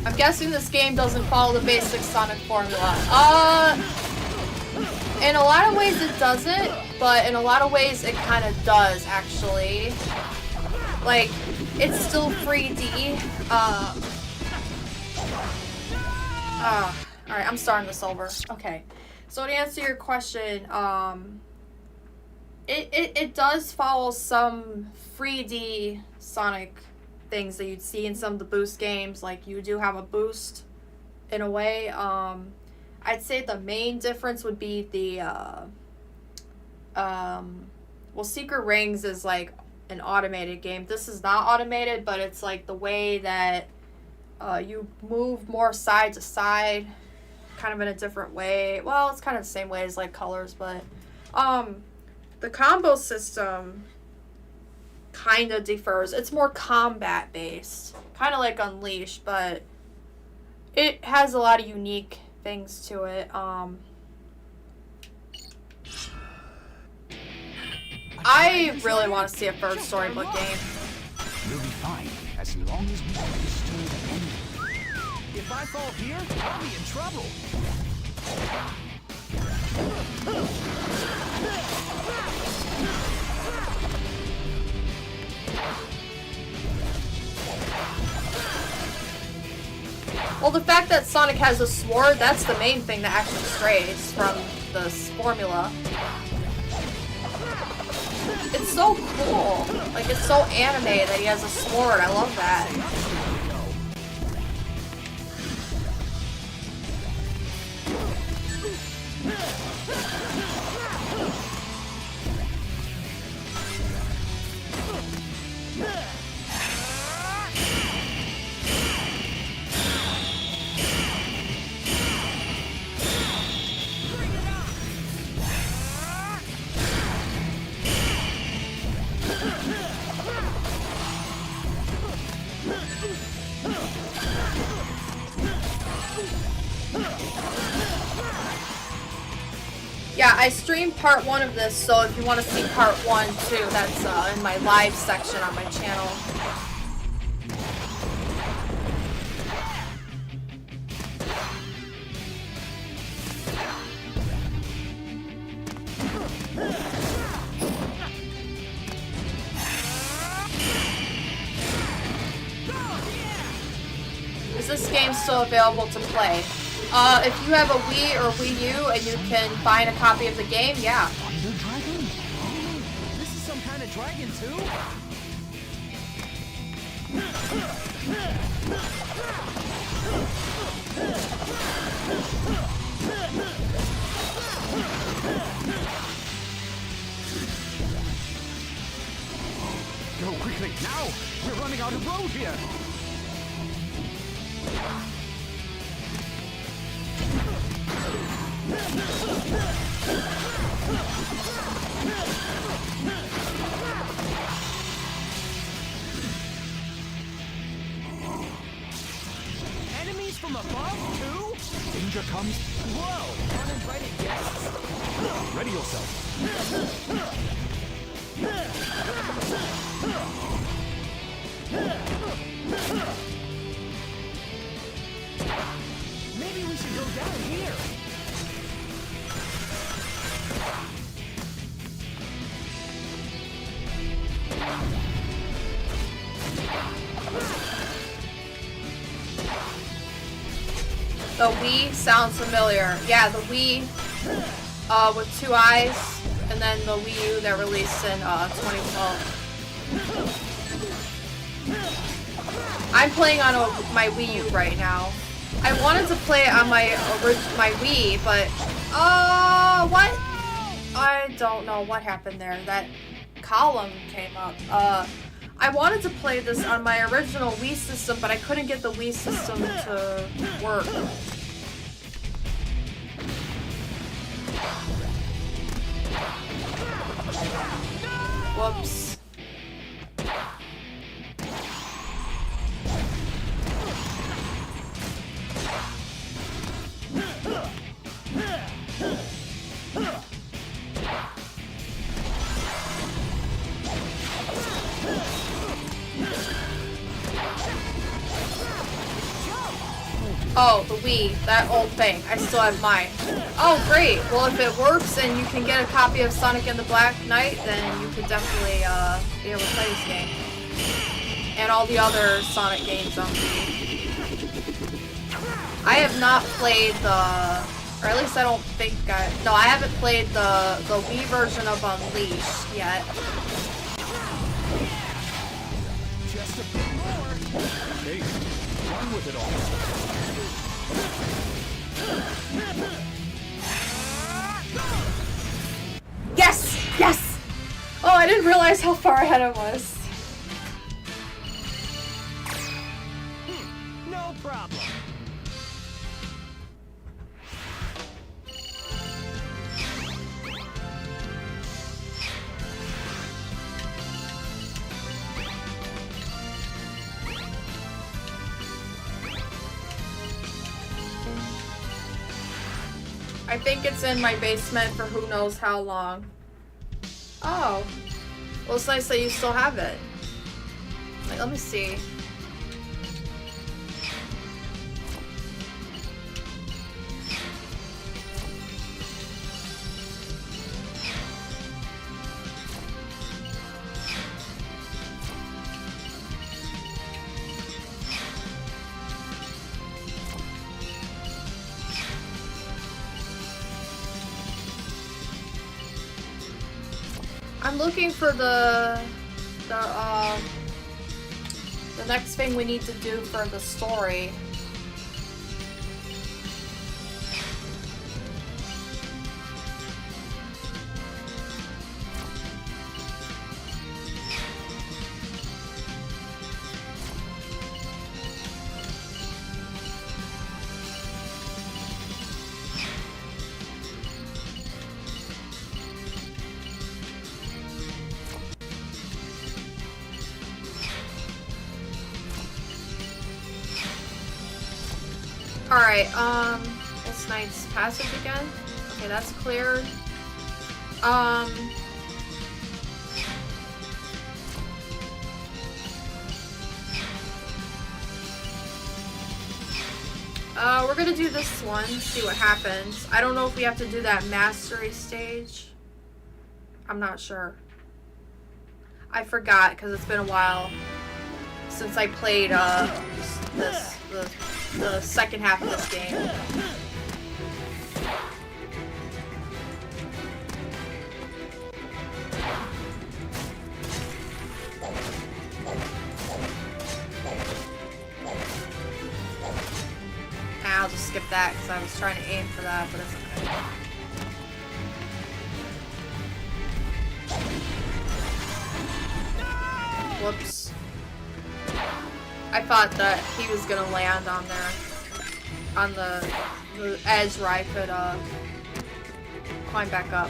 I'm guessing this game doesn't follow the basic Sonic formula. In a lot of ways it doesn't, but in a lot of ways it kind of does, actually. Like, it's still 3D. Alright, I'm starting this over. Okay. So to answer your question, it does follow some 3D Sonic things that you'd see in some of the Boost games. Like, you do have a boost in a way. I'd say the main difference would be the well, Secret Rings is like an automated game. This is not automated, but it's like the way that you move more side to side, kind of in a different way. Well, it's kind of the same way as like Colors, but the combo system kind of differs. It's more combat based, kind of like Unleashed, but it has a lot of unique things to it. I really want to see a third Storybook game. We'll be fine as long as we don't disturb anything. If I fall here, I'll be in trouble. Well, the fact that Sonic has a sword, that's the main thing that actually strays from this formula. It's so cool. Like, it's so anime that he has a sword. I love that. Yeah, I streamed part 1 of this, so if you want to see part 1 too, that's in my live section on my channel. Is this game still available to play? If you have a Wii or Wii U and you can find a copy of the game, yeah. Thunder Dragon? Oh, a dragon too? Go quickly, now! We're running out of road here! Enemies from above too? Danger comes. Whoa! Uninvited guests? Ready yourself. Maybe we should go down here. The Wii sounds familiar. Yeah, the Wii with 2 eyes, and then the Wii U that released in 2012. I'm playing on my Wii U right now. I wanted to play it on my Wii, but what? I don't know what happened there. That column came up. I wanted to play this on my original Wii system, but I couldn't get the Wii system to work. Whoops. Oh, the Wii, that old thing. I still have mine. Oh, great. Well, if it works and you can get a copy of Sonic and the Black Knight, then you could definitely be able to play this game. And all the other Sonic games on Wii. I have not played or at least I don't think no, I haven't played the Wii version of Unleashed yet. Just a bit more. Hey, run with it all. Yes! Yes! Oh, I didn't realize how far ahead I was. No problem. I think it's in my basement for who knows how long. Oh. Well, it's nice that you still have it. Wait, let me see. I'm looking for the next thing we need to do for the story. Alright, this Knight's Passage again. Okay, that's cleared. We're gonna do this one, see what happens. I don't know if we have to do that mastery stage. I'm not sure. I forgot, because it's been a while since I played, the second half of this game. that because I was trying to aim for that, but it's okay. Whoops. I thought that he was gonna land on there. On the edge where I could climb back up.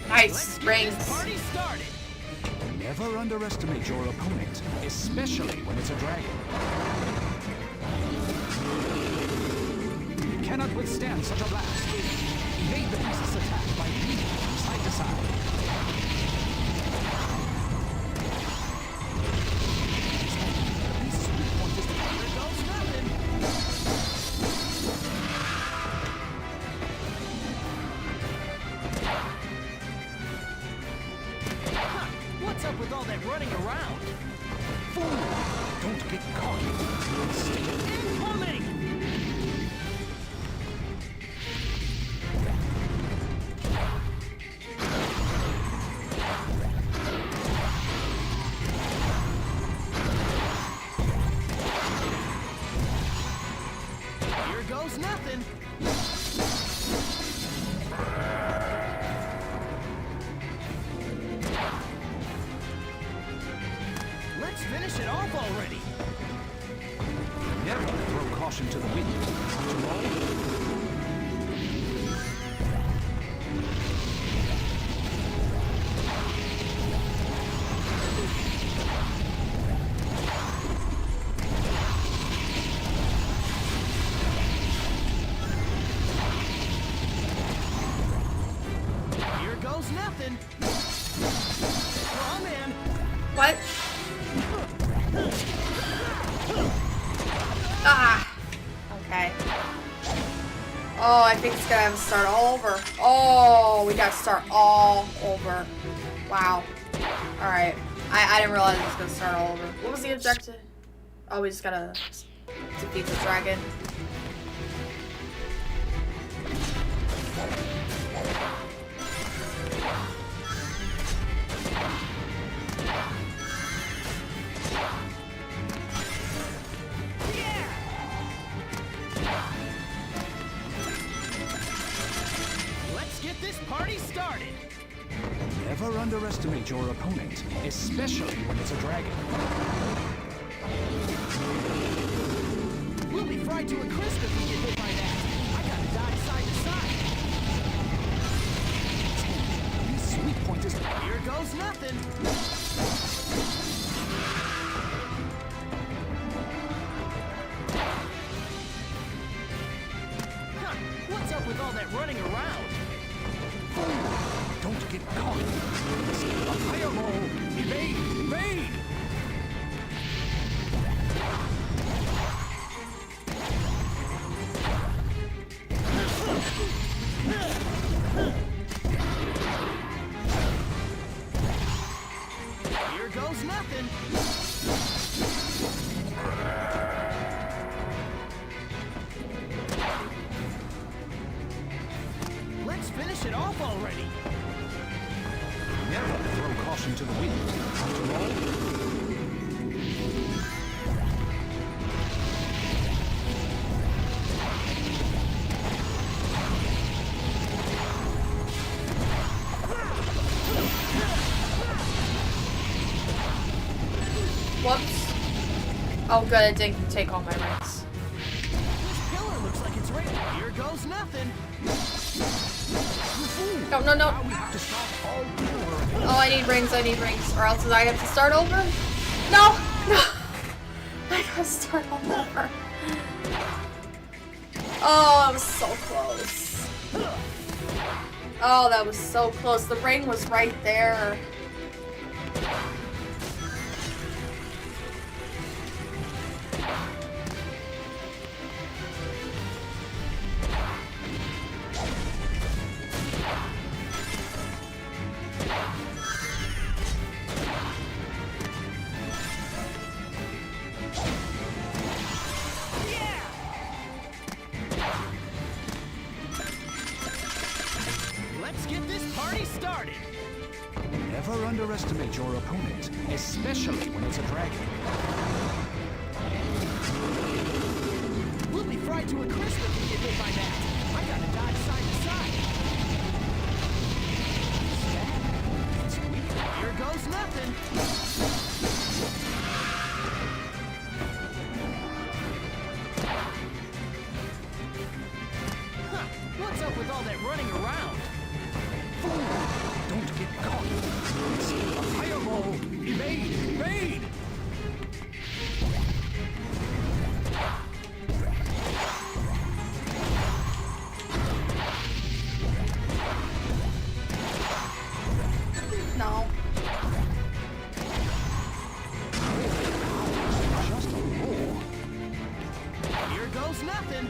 Nice rings. Party started. Never underestimate your opponent, especially when it's a dragon. You cannot withstand such a blast. Evade the beast's attack by weaving from side to side. Here goes nothing. Huh, what's up with all that running around? Fool! Don't get caught. Incoming! Here goes nothing. Let's finish it off already. Never throw caution to the wind. After all, Here goes nothing. Oh man. What? Ah. Okay. Oh, I think it's gonna have to start all over. Oh, we gotta start all over. Wow. Alright. I didn't realize it was gonna start all over. What was the objective? Oh, we just gotta defeat the dragon. Let's get this party started. never underestimate your opponent, especially when it's a dragon. We'll be fried to a crisp if we get hit by that. I gotta dive side to side. This sweet point is... Here goes nothing. Huh, what's up with all that running around? Don't get caught. A fireball! Evade! Evade! Here goes nothing. Let's finish it off already. Never throw caution to the wind. After all, Whoops. Oh good, it didn't take all my rings. This pillar looks like it's ready. Here goes nothing. No, no, no. now we have to start all over again. Oh, I need rings, or else I have to start over? No! No! I gotta start all over. Oh, it was so close. Oh, that was so close. The ring was right there. Let's get this party started. Never underestimate your opponent, especially when it's a dragon. We'll be fried to a crisp if we get hit by that. I gotta dodge side to side. Sweet. Here goes nothing. Huh. What's up with all that running around? Don't get caught. It's a fireball. Evade! Evade! No. Just a roar. Here goes nothing.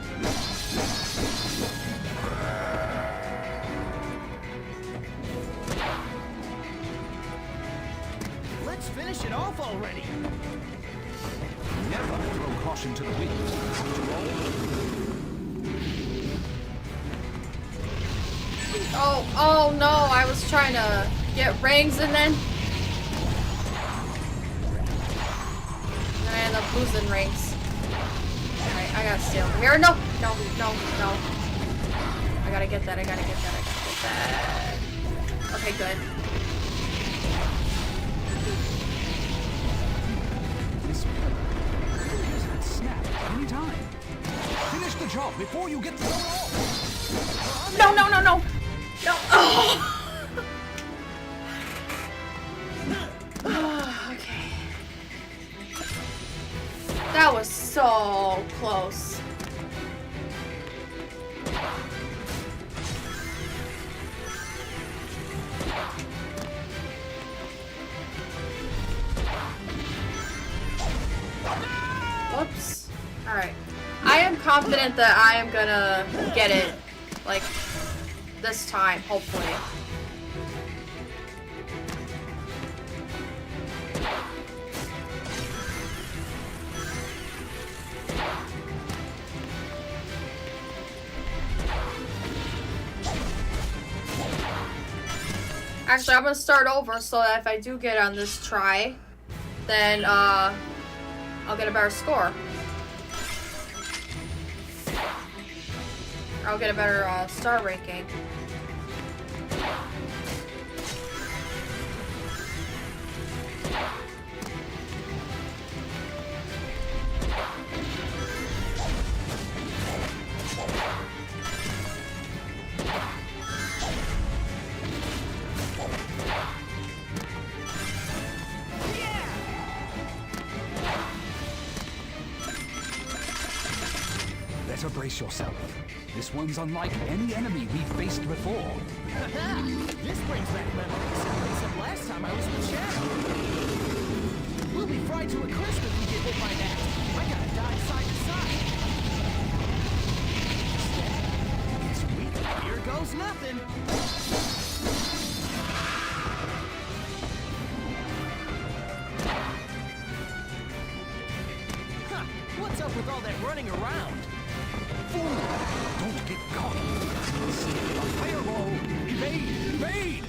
Let's finish it off already. Never throw caution to the wind. After all, Oh no, I was trying to get rings and then I ended up losing rings. Alright, I gotta stay over here. No! No, no, no. I gotta get that, I gotta get that, I gotta get that. Okay, good. this doesn't snap at any time. Finish the job before you get thrown off. No, no, no, no! No! Oh. Okay. That was so close. Whoops. Alright. I am confident that I am gonna get it, like, this time, hopefully. Actually, I'm gonna start over so that if I do get on this try, then, I'll get a better score. Or I'll get a better, star ranking. Better brace yourself. This one's unlike any enemy we've faced before. This brings back memories. Except last time I was with Shadow. We'll be fried to a crisp if we get hit by that. I gotta dodge side to side. Sweet. Here goes nothing. Huh. What's up with all that running around? Don't get caught. It's a fireball. Evade! Evade!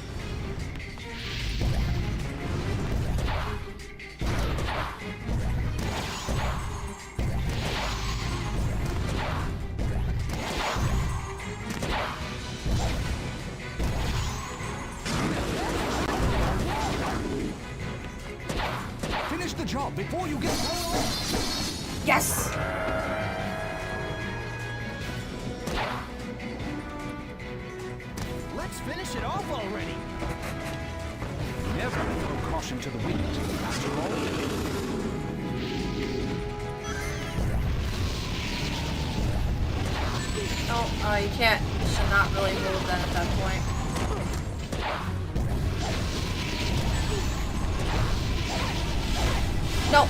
Finish the job before you get thrown off. Yes! Let's finish it off already. Never throw caution to the wind. After all, Oh, you can't. You should not really move then at that point. No.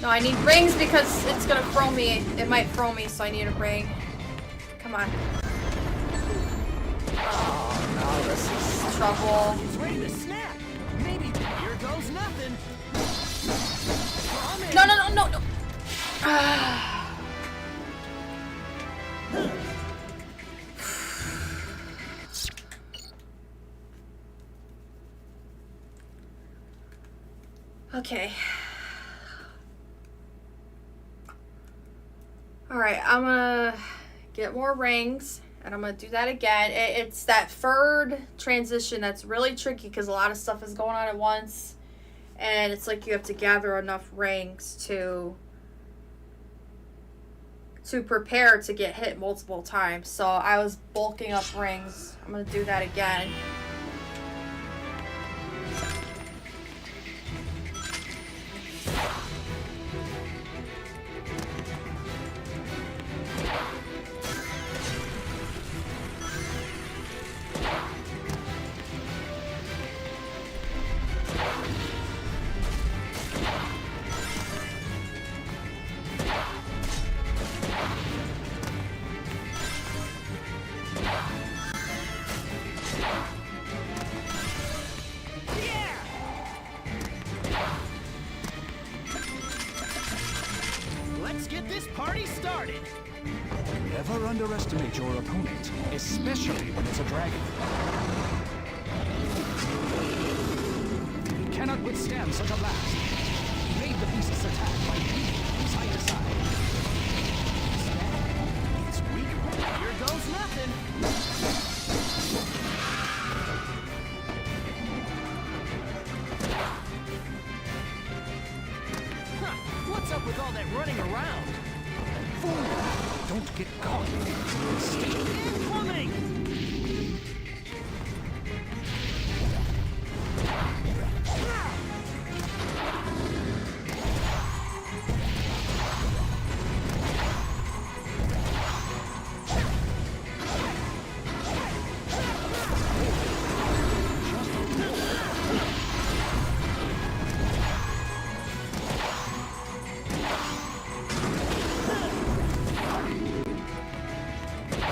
No, I need rings because it's gonna throw me. It might throw me, so I need a ring. Come on. Oh no, this is trouble. It's ready to snap. Maybe here goes nothing. No, no, no, no, no. Okay. Alright, I'm gonna get more rings, and I'm gonna do that again. It's that third transition that's really tricky because a lot of stuff is going on at once, and it's like you have to gather enough rings to prepare to get hit multiple times. So I was bulking up rings. I'm gonna do that again. Let's get this party started. Never underestimate your opponent, especially when it's a dragon. He cannot withstand such a blast. He made the beast's attack by weaving from side to side. It's weak. Here goes nothing. Huh, what's up with all that running around? Fool! Don't get caught. Stay Incoming!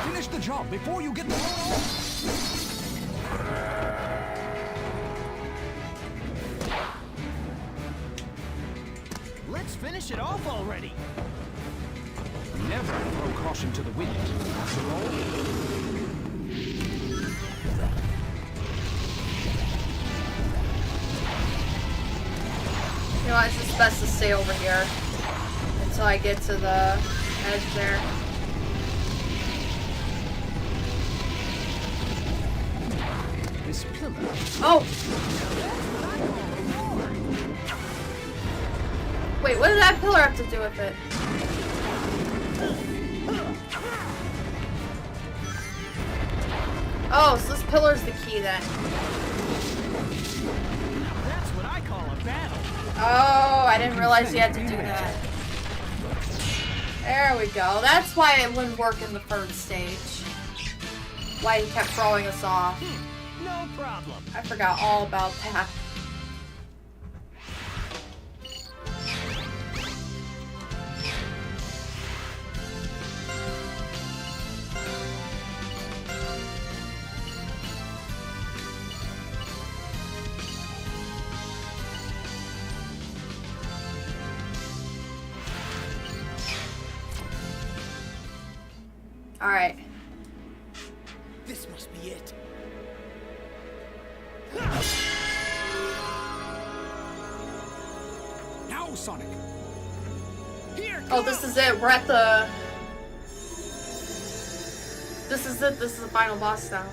Finish the job before you get the roll off. Let's finish it off already. Never throw caution to the wind. After all, You know what, it's just best to stay over here until I get to the edge there. this pillar. Oh! Wait, what did that pillar have to do with it? Oh, so this pillar's the key then. That's what I call a battle. Oh, I didn't realize you had to do that. There we go. That's why it wouldn't work in the third stage. Why he kept throwing us off. No problem. I forgot all about that. All right. This must be it. Now, Sonic. Here Oh, this is it. We're at the... This is it. This is the final boss now.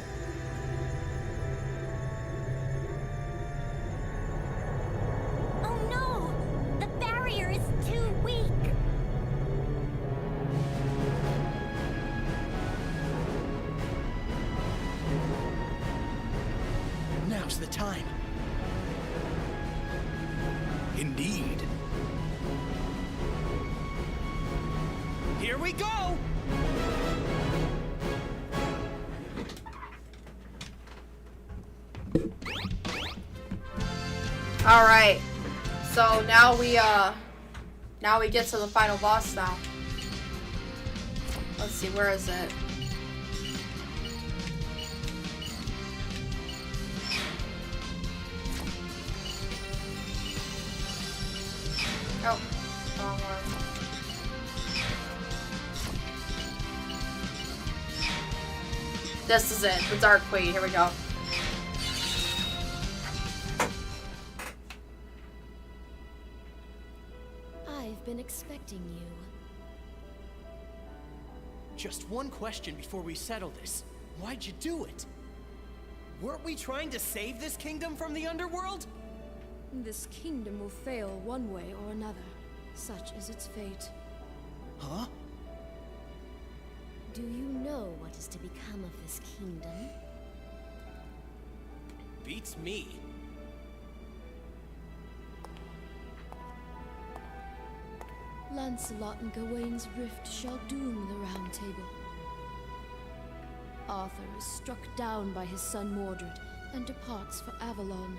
Oh no! The barrier is too weak! Now's the time. Indeed. Here we go! All right. So now we get to the final boss now. Let's see, where is it? Oh, wrong one. This is it, the Dark Queen. Here we go. I've been expecting you. Just one question before we settle this. Why'd you do it? Weren't we trying to save this kingdom from the underworld? This kingdom will fail one way or another. Such is its fate. Huh? Do you know what is to become of this kingdom? Beats me. Lancelot and Gawain's rift shall doom the Round Table. Arthur is struck down by his son Mordred and departs for Avalon.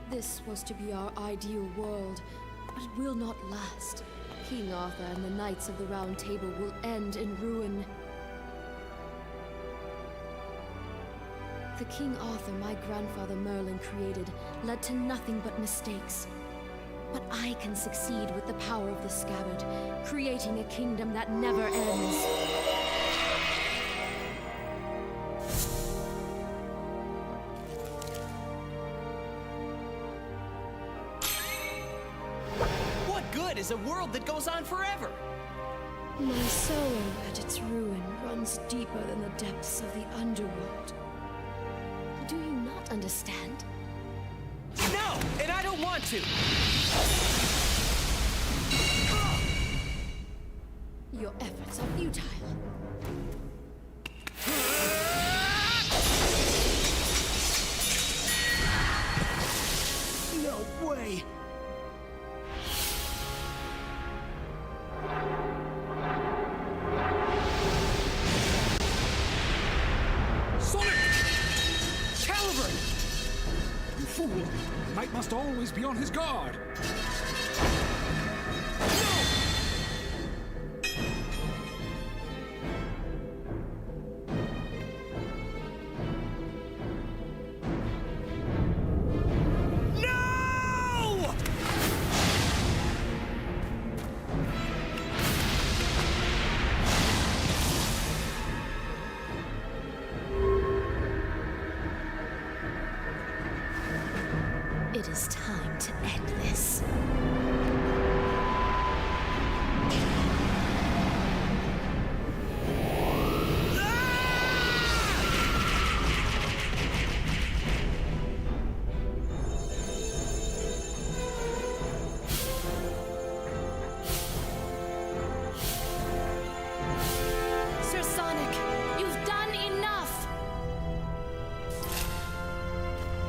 This was to be our ideal world, but it will not last. King Arthur and the Knights of the Round Table will end in ruin. The King Arthur my grandfather Merlin created led to nothing but mistakes. But I can succeed with the power of the scabbard, creating a kingdom that never ends. What good is a world that goes on forever? My sorrow at its ruin runs deeper than the depths of the underworld. Do you not understand? No! And I don't want to! Your efforts are futile. No way! Sonic! Caliburn! You fool! Knight must always be on his guard. No! It is time to end this. Sir Sonic, you've done enough!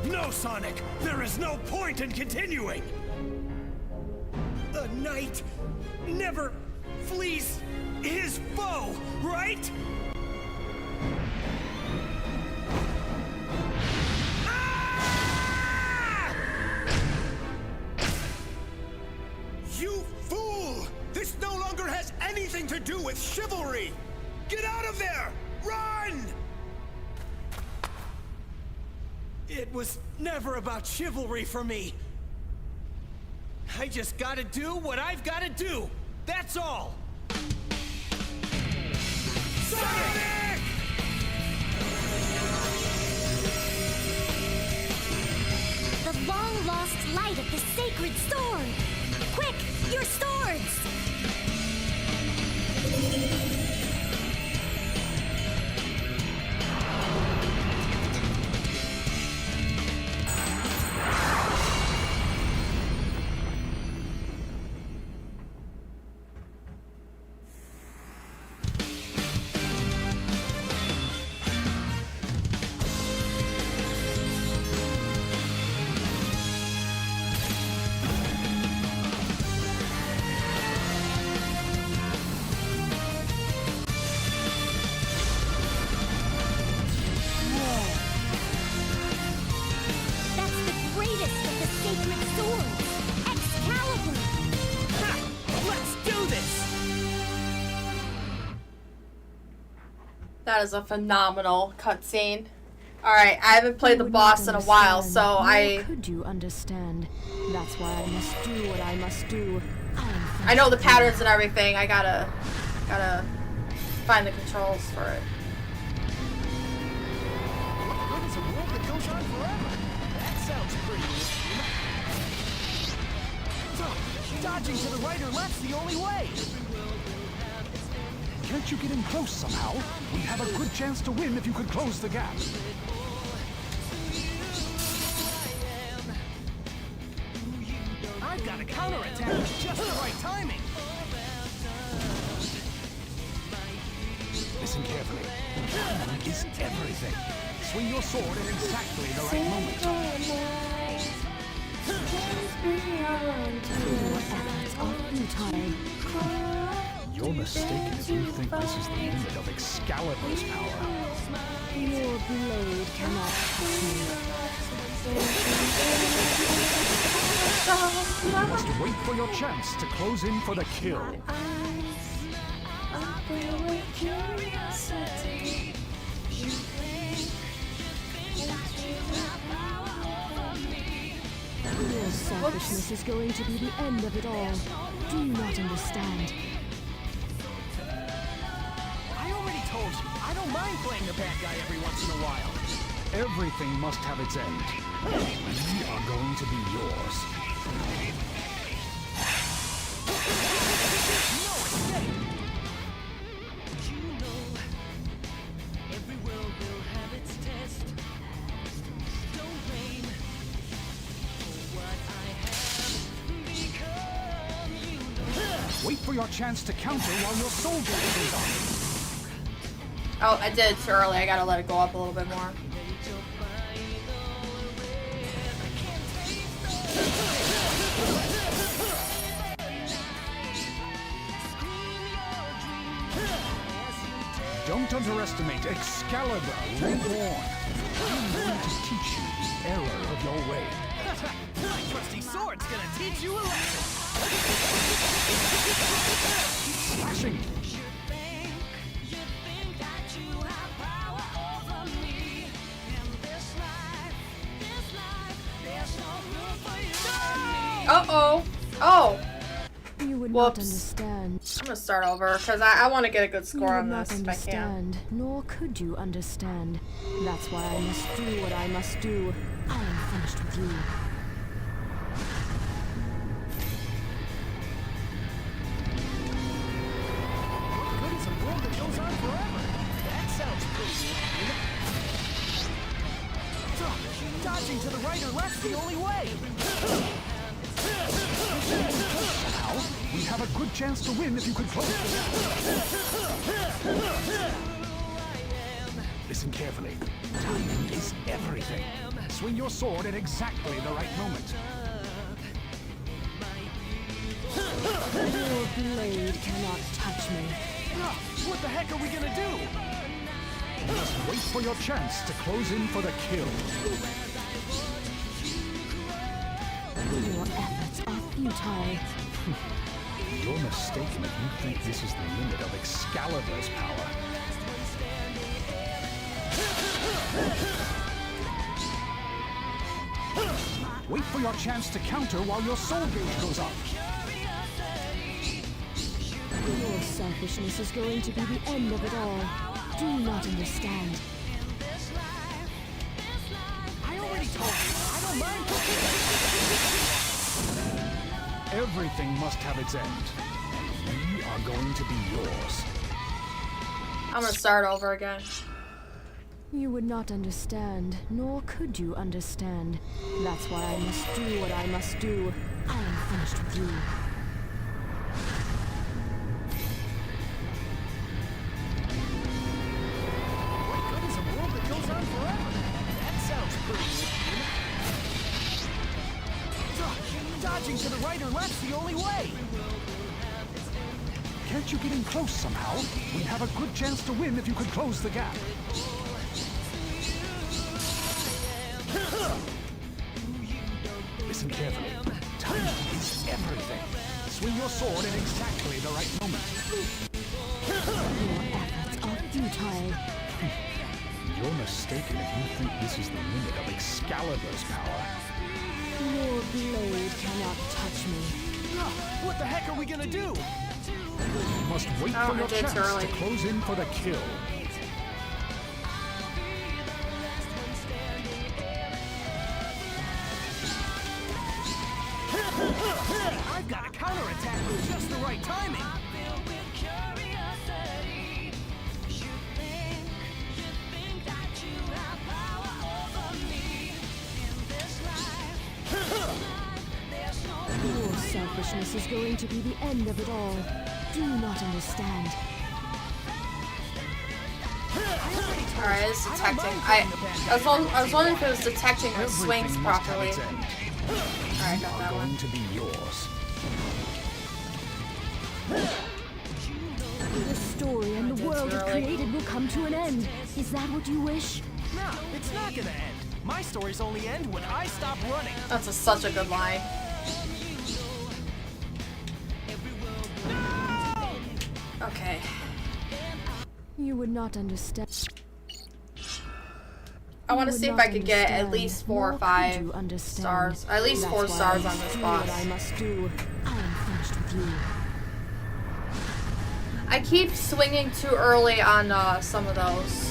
No, Sonic! There is no point in continuing! A knight never flees his foe, right? Ah! You fool! This no longer has anything to do with chivalry! Get out of there! Run! It was never about chivalry for me. I just gotta do what I've gotta do. That's all. Sonic! The long-lost light of the sacred sword! Quick, your swords! That's the greatest of the sacred swords! Excalibur! Ha! Let's do this! That is a phenomenal cutscene. Alright, I haven't played the You would boss not in a while, understand, so nor I could you understand? That's why I must do what I must do. I know the patterns and everything. I gotta find the controls for it. What is a world that goes on forever? That sounds pretty risky. Dodging to the right or left's the only way. Can't you get in close somehow? We have a good chance to win if you could close the gap. I've got a counterattack with just the right timing. Listen carefully. Timing is everything. Swing your sword at exactly the right moment. Your efforts are futile. You're mistaken if you think this is the limit of Excalibur's power. Your blade cannot touch me. You must wait for your chance to close in for the kill. Your selfishness is going to be the end of it all. Do you not understand? I already told you, I don't mind playing the bad guy every once in a while. Everything must have its end. We are going to be yours. No escape! Wait for your chance to counter while your soul gauge goes on. Oh, I did it too early. I gotta let it go up a little bit more. Don't underestimate Excalibur Reborn. I'm going to teach you the error of your way. My trusty sword's gonna teach you a lesson. Slashing. Uh-oh. Oh. You would Whoops. not understand. I'm gonna start over, because I want to get a good You score would on not this if I can. understand, nor could you understand. That's why I must do what I must do. I am finished with you. Good as a world that goes on forever. That sounds pretty good. Dodging to the right or left's the only way. Now, we have a good chance to win if you could close the gap. Listen carefully. Timing is everything. Swing your sword at exactly the right moment. Your blade cannot touch me. What the heck are we gonna do? Just wait for your chance to close in for the kill. Your efforts are futile. You're mistaken if you think this is the limit of Excalibur's power. Wait for your chance to counter while your soul gauge goes up. Your selfishness is going to be the end of it all. Do you not understand? I already told you, I don't Everything must have its end. We are going to be yours. I'm gonna start over again. You would not understand, nor could you understand. That's why I must do what I must do. I am finished with you. What good is a world that goes on forever? That sounds pretty good. Dodging to the right or left's the only way. Can't you get in close somehow? We'd have a good chance to win if you could close the gap. Listen carefully. Time is everything. Swing your sword at exactly the right moment. Your efforts are futile. You're mistaken if you think this is the limit of Excalibur's power. Your blade cannot touch me. What the heck are we gonna do? You must wait Oh, for I your did chance too early. to close in for the kill. I've got a counterattack with just the right timing. Your selfishness is going to be the end of it all. Do you not understand? Alright, it's detecting. I was wondering if it was detecting the swings Everything must have properly. its end. Alright, got that one. Going to be yours. The story and the did world it really. created will come to an end. Is that what you wish? No, it's not gonna end. My stories only end when I stop running. That's such a good line. Okay. You would not understand. I want to You see would if I not could get at understand, least 4 or nor 5 could you understand. stars. At least That's 4 why stars I on must this do boss. What I must do. I am finished with you. I keep swinging too early on some of those.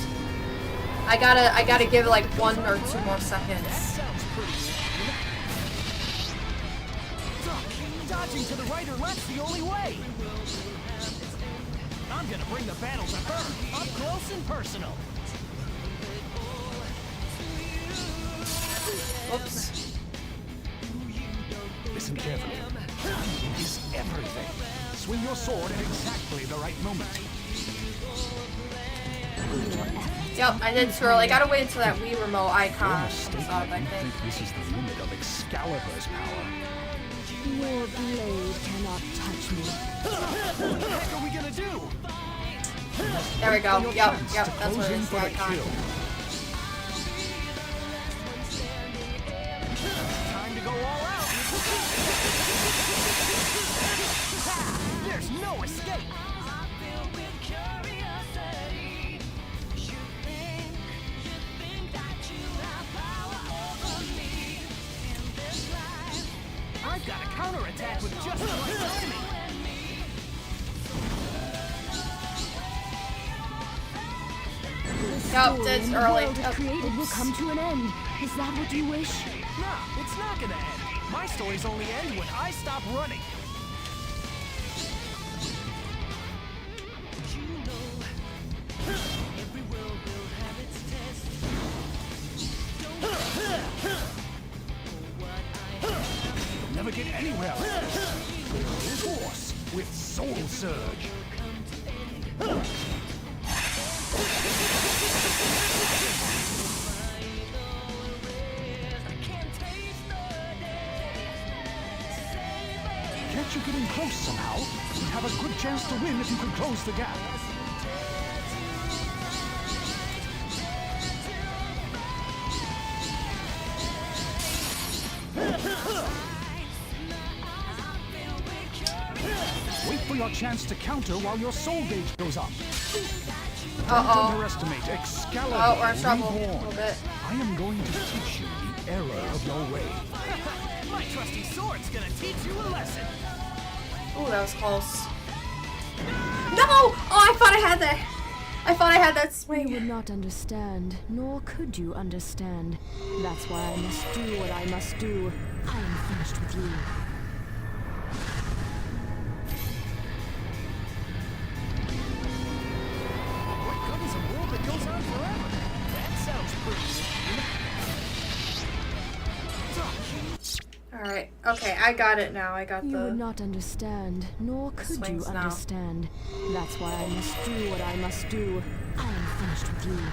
I gotta give it like 1 or 2 more seconds. Sounds pretty good. Dodging to the right or left's the only way. I'm gonna bring the battle to her, up close and personal. Oops. Listen carefully. Time is everything. Swing your sword at exactly the right moment. Yep, I did too early. I gotta wait until that Wii remote You're icon mistaken comes up, I if you think. think this is the limit of Excalibur's power. Your blade cannot touch me. What the heck are we gonna do? There we go. For your Yep, chance yep, to that's close what it in is. for The the icon. kill. Time to go all out. There's no escape. I've got a counterattack with just the right timing. Yep, Story it's and the early. world it Yep. created will come to an end. Is that what you wish? Nah, it's not gonna end. My stories only end when I stop running. You'll never get anywhere like this. Force with Soul Surge. Can't you get in close somehow? You'd have a good chance to win if you could close the gap. Wait for your chance to counter while your soul gauge goes up. Don't Uh-oh. underestimate Excalibur Oh, we're in trouble. A Reborn. little bit. I am going to teach you the error of your way. My trusty sword's gonna teach you a lesson. Ooh, that was close. No! Oh, I thought I had that. I thought I had that You swing. would not understand, nor could you understand. That's why I must do what I must do. I am finished with you. What goodness, a world that goes on forever? That sounds pretty Alright, okay, I got it now. I got You would the... not understand, nor could you swings now. understand. That's why I must do what I must do. I am finished with you.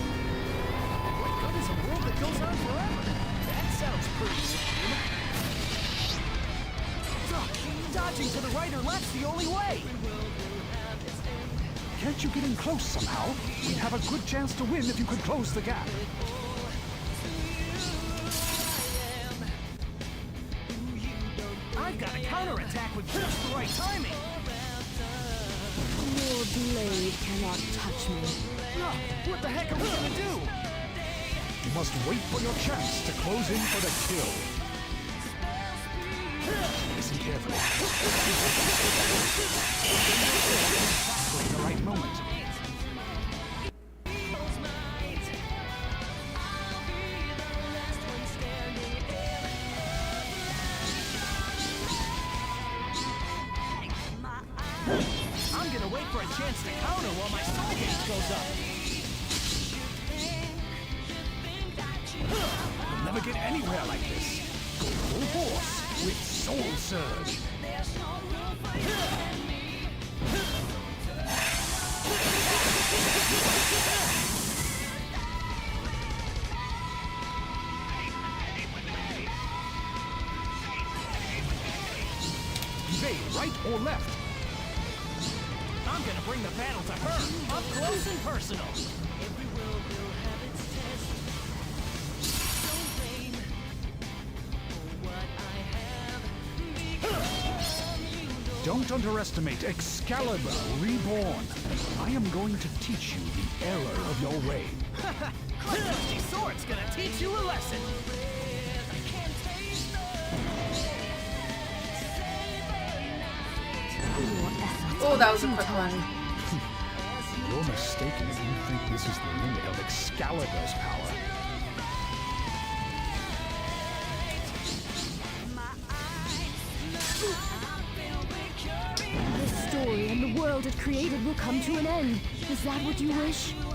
What goodness, a world that goes on forever? That sounds pretty dodging to the right or left's the only way. Can't you get in close somehow? We'd have a good chance to win if you could close the gap. I've got a counterattack with just the right timing. Your blade cannot touch me. No, what the heck are we gonna do? You must wait for your chance to close in for the kill. Listen carefully. Exactly the right moment. I'm gonna wait for a chance to counter while my soul gauge goes up. You'll never get anywhere like this. Go full force with Soul Surge. Evade right or left. I'm gonna bring the battle to her, up close and personal. Don't underestimate Excalibur Reborn. I am going to teach you the error of your way. My trusty sword's gonna teach you a lesson. Your efforts Oh, that was a are quick one. futile. You're mistaken if you think this is the limit of Excalibur's power. This story and the world it created will come to an end. Is that what you wish? No,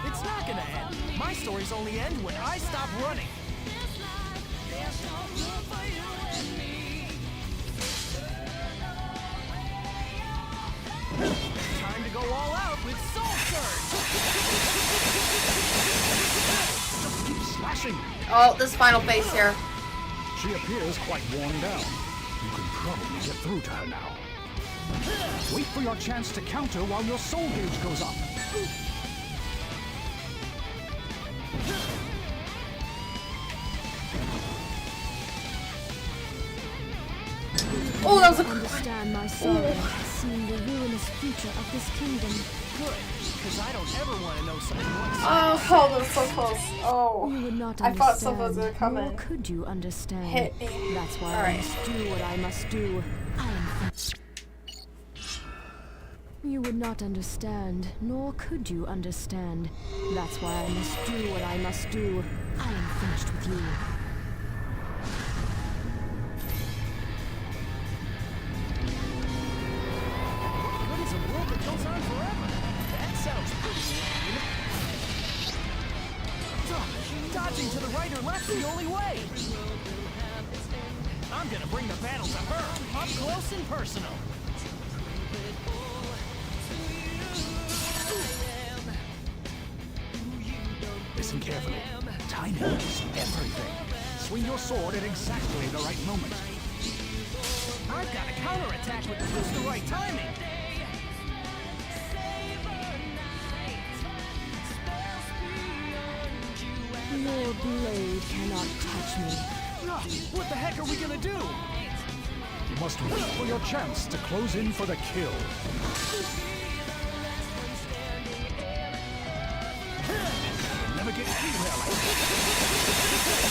it's not gonna end. My stories only end when I stop running. Time to go all out with Soul Surge! Just keep slashing. Oh, this final phase here. She appears quite worn down. You can probably get through to her now. Wait for your chance to counter while your soul gauge goes up. Oh, that was a... Understand my sorrow, seeing the ruinous future of this kingdom. Good, because I don't ever want to know something like Oh, that was so close. Oh. You would not I understand, thought something was gonna come nor in. could you understand. Hit me. That's why I Alright. must do what I must do. I am You would not understand, nor could you understand. That's why I must do what I must do. I am finished with you. What is a world that goes on forever? That sounds pretty lame. Dodging to the right or left's the only way. I'm gonna bring the battle to her, up close and personal. Listen carefully. Timing is everything. Swing your sword at exactly the right moment. I've got a counterattack with just the right timing. Your blade cannot touch me. What the heck are we gonna do? You must wait for your chance to close in for the kill. You'll never get anywhere like this.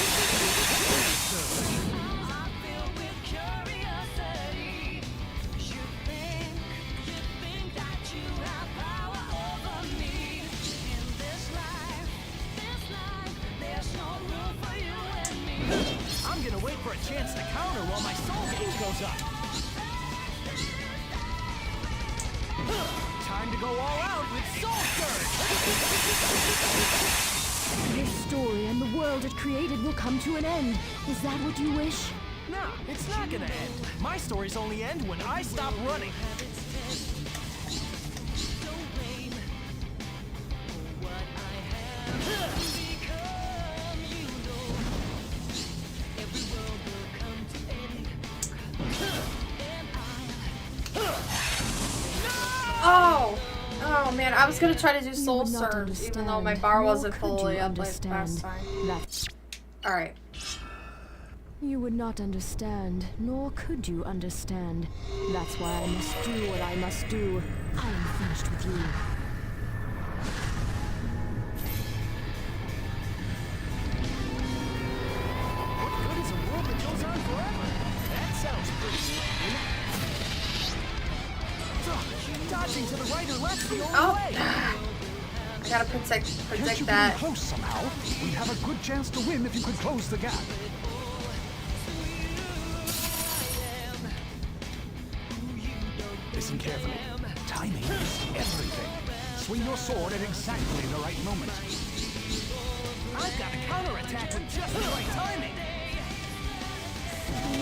I'm gonna wait for a chance to counter while my soul gauge goes up. Time to go all out with Soul Surge! This story and the world it created will come to an end. Is that what you wish? Nah, it's not gonna end. My stories only end when I stop running. Oh man, I was gonna try to do Soul would not Surge, even though my understand, bar nor wasn't could you fully up like understand last time. that Alright. you would not understand, nor could you understand. That's why I must do what I must do. I am finished with you. What good is a world that goes on forever? That sounds pretty lame. Dodging to the right or left's the only Oh. way. I gotta predict Can't you that. get close somehow? We'd have a good chance to win if you could close the gap. Listen carefully. Timing is everything. Swing your sword at exactly the right moment. I've got a counterattack with just the right timing.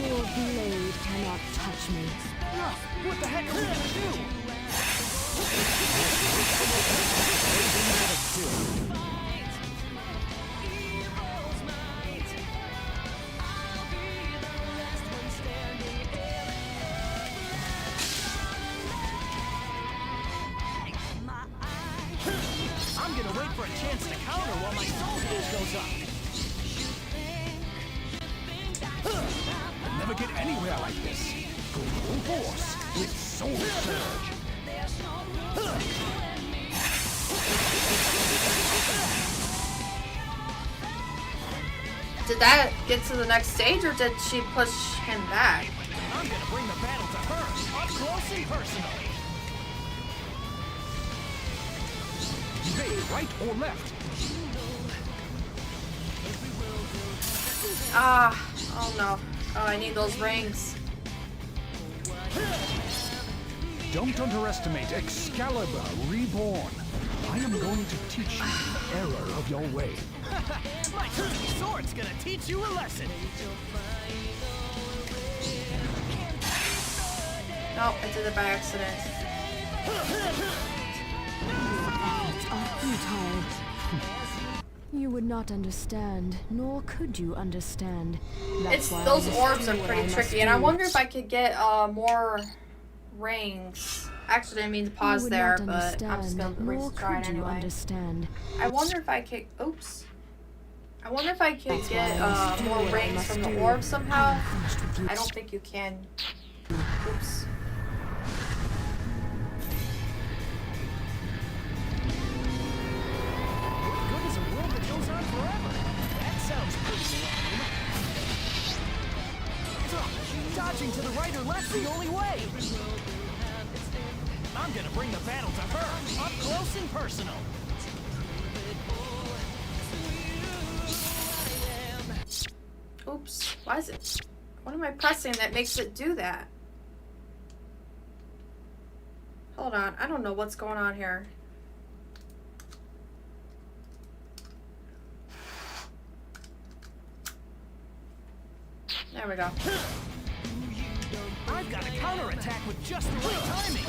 Your blade cannot touch me. What the heck are we gonna do? I'm gonna wait for a chance to counter while my soul gauge goes up. You'll never get anywhere like this. Go full force with Soul Surge. Did that get to the next stage, or did she push him back? I'm gonna bring the battle to her, up close and personal. Evade right or left. Ah, oh no. Oh, I need those rings. Don't underestimate Excalibur Reborn. I am going to teach you the error of your way. My turkey sword's gonna teach you a lesson. No, I did it by accident. Efforts are futile. You would not understand, nor could you understand. That's why I Those must orbs do are what pretty I must tricky, and I do. wonder if I could get more rings. Actually, I didn't mean to You pause would there, not but I'm just gonna understand, nor try it could you anyway. understand. I wonder if I could. Oops. I wonder if I could That's get why I must do more what I rings must from the do. orb I somehow. am finished with you. I don't think you can. Oops. What good is a world that goes on forever? That sounds pretty lame. Dodging to the right or left's the only way. I'm gonna bring the battle to her, up close and personal. Oops. Why is it? What am I pressing that makes it do that? Hold on. I don't know what's going on here. There we go. I've got a counterattack with just the right timing.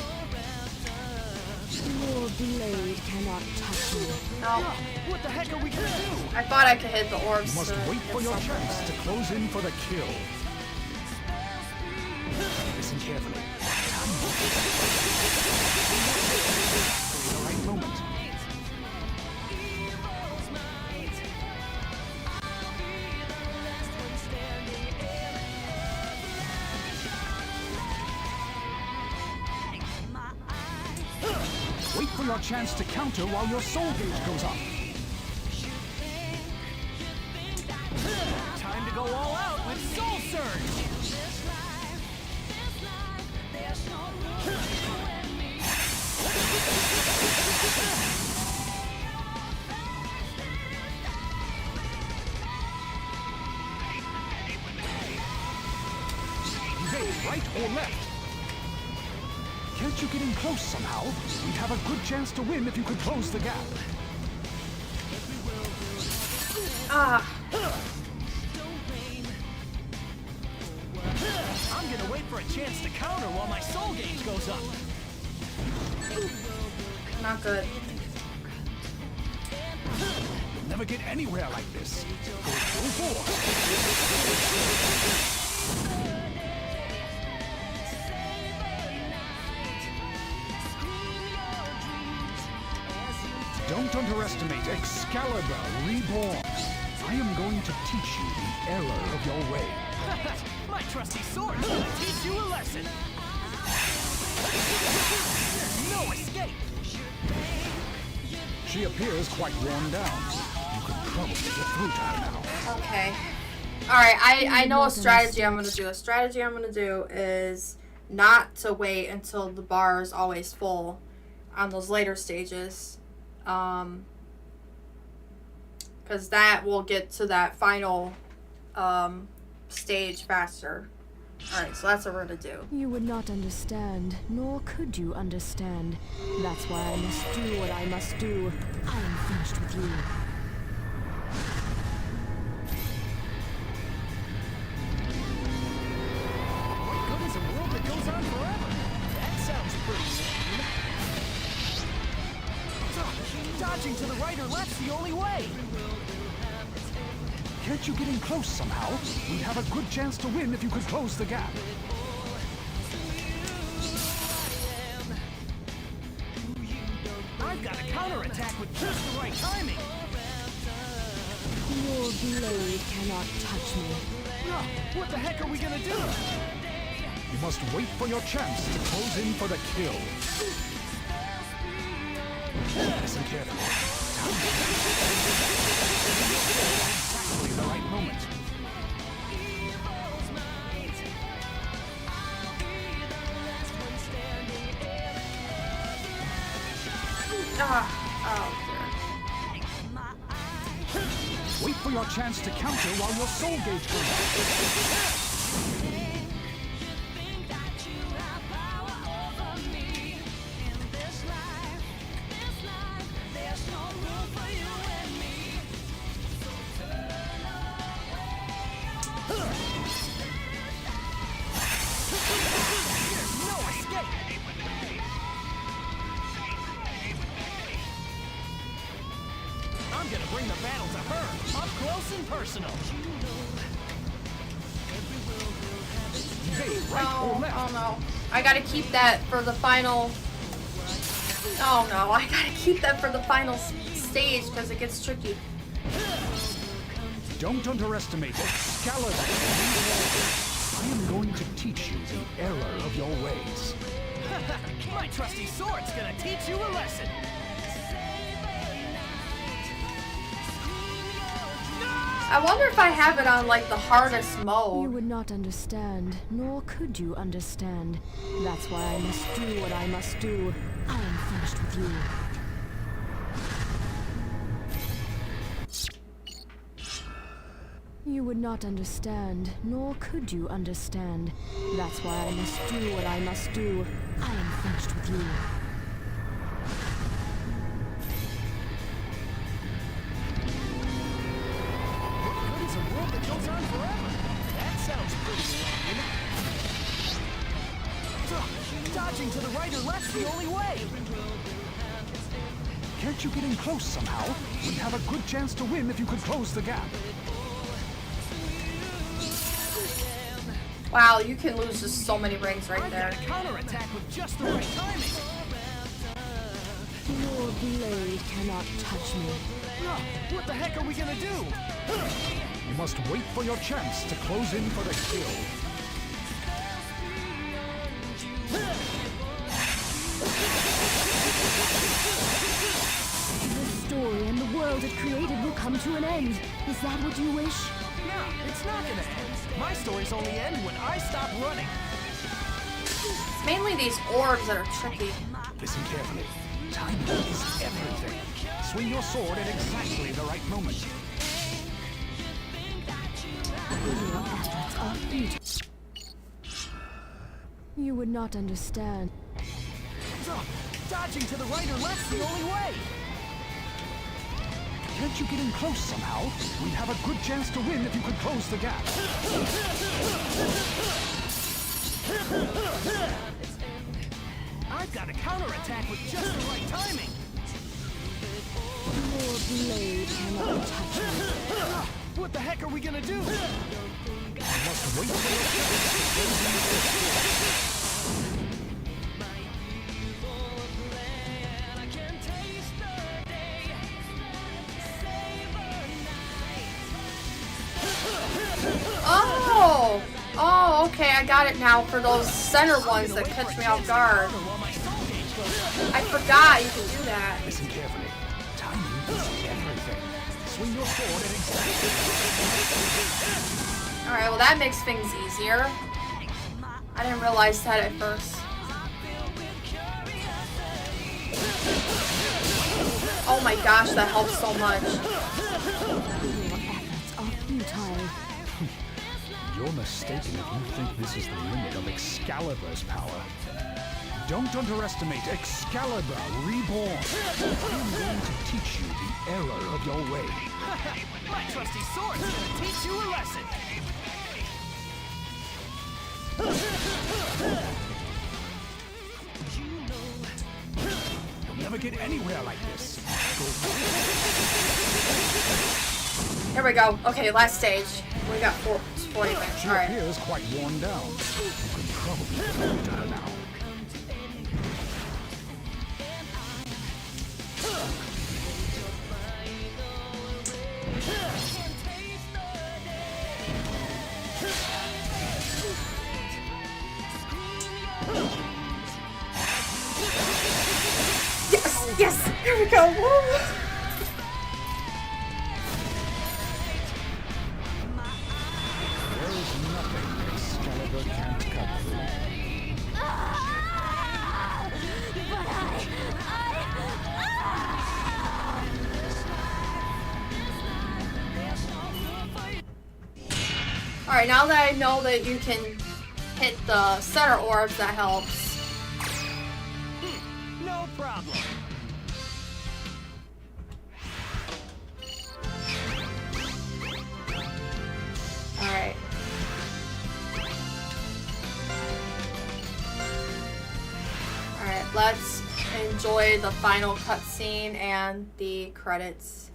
Your blade cannot touch me. No. What the heck are we gonna do? I thought I could hit the orbs. You must to wait get for your something, chance but- to close in for the kill. Listen carefully. The right moment. Wait for your chance to counter while your soul gauge goes up. Time to go all out with Soul Surge. Right or left? Can't you get in close somehow? We'd have a good chance to win if you could close the gap. Ah. I'm gonna wait for a chance to counter while my soul gauge goes up. Not good. You'll never get anywhere like this. Go full force. Don't underestimate Excalibur Reborn. I am going to teach you the error of your way. My trusty sword's gonna teach you a lesson. There's no escape. She appears quite worn down. You could probably get through to her now. Okay. Alright, I know a strategy I'm going to do. A strategy I'm going to do is not to wait until the bar is always full on those later stages. Because that will get to that final stage faster. Alright, so that's what we're going to do. You would not understand, nor could you understand. That's why I must do what I must do. I am finished with you. What good is a world that goes on forever? That sounds pretty lame. Dodging to the right or left's the only way. Can't you get in close somehow? We'd have a good chance to win if you could close the gap. I've got a counterattack with just the right timing. Your blade cannot touch me. What the heck are we gonna do? You must wait for your chance to close in for the kill. Listen carefully. Exactly the right moment. Wait for your chance to counter while your soul gauge goes up. I'm gonna bring the battle to her, up close and personal. Hey, right or left? Oh no. I gotta keep that for the final... Oh no, I gotta keep that for the final stage because it gets tricky. Don't underestimate Excalibur. I am going to teach you the error of your ways. My trusty sword's gonna teach you a lesson. I wonder if I have it on like the hardest You mode. would not understand, nor could you understand. That's why I must do what I must do. I am finished with you. You would not understand, nor could you understand. That's why I must do what I must do. I am finished with you. What good is a world that goes on forever? That sounds pretty lame. Dodging to the right or left's the only way. Can't you get in close somehow? We'd have a good chance to win if you could close the gap. Wow, you can lose just so many rings right I've there. got a counterattack with just the right timing. Your blade cannot touch me. What the heck are we gonna do? You must wait for your chance to close in for the kill. The story and the world it created will come to an end. Is that what you wish? No, it's not gonna end. My stories only end when I stop running. It's mainly these orbs that are tricky. Listen carefully. Timing is everything. Swing your sword at exactly the right moment. Your efforts are futile. You would not understand. Dodging to the right or left's the only way. Can't you get in close somehow? We'd have a good chance to win if you could close the gap. I've got a counterattack with just the right timing. Your blade cannot touch me. What the heck are we gonna do? You must wait for your Oh! Oh, okay, I got it now for those center ones that catch me off guard. I forgot you can do that. Listen carefully. Timing is everything. Swing your sword and exactly. Alright, well that makes things easier. I didn't realize that at first. Oh my gosh, that helps so much. Your efforts are futile. You're mistaken if you think this is the limit of Excalibur's power. Don't underestimate Excalibur Reborn. I'm going to teach you the error of your way. My trusty sword's gonna teach you a lesson. You'll never get anywhere like this. Here we go. Okay, last stage. We got 40 minutes. She Alright. appears quite worn down. You can probably get through to her now. Yes! Yes! Here we go! Woo. There is nothing Excalibur can't cut through. Alright, now that I know that you can hit the center orbs, that helps. No problem. Alright. Alright, let's enjoy the final cutscene and the credits.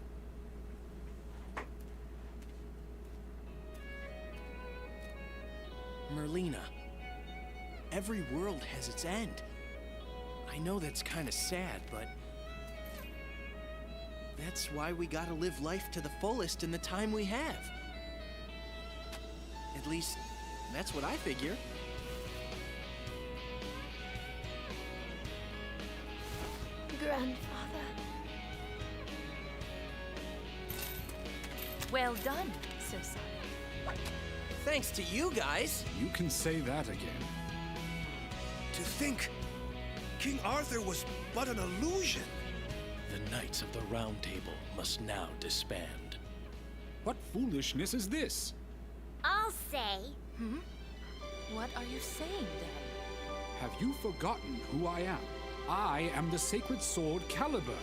Merlina, every world has its end. I know that's kind of sad, but that's why we gotta live life to the fullest in the time we have. At least, that's what I figure. Grandfather. Well done, Sir Sonic. Thanks to you guys. You can say that again. To think King Arthur was but an illusion. The Knights of the Round Table must now disband. What foolishness is this? I'll say. What are you saying then? Have you forgotten who I am? I am the sacred sword Caliburn.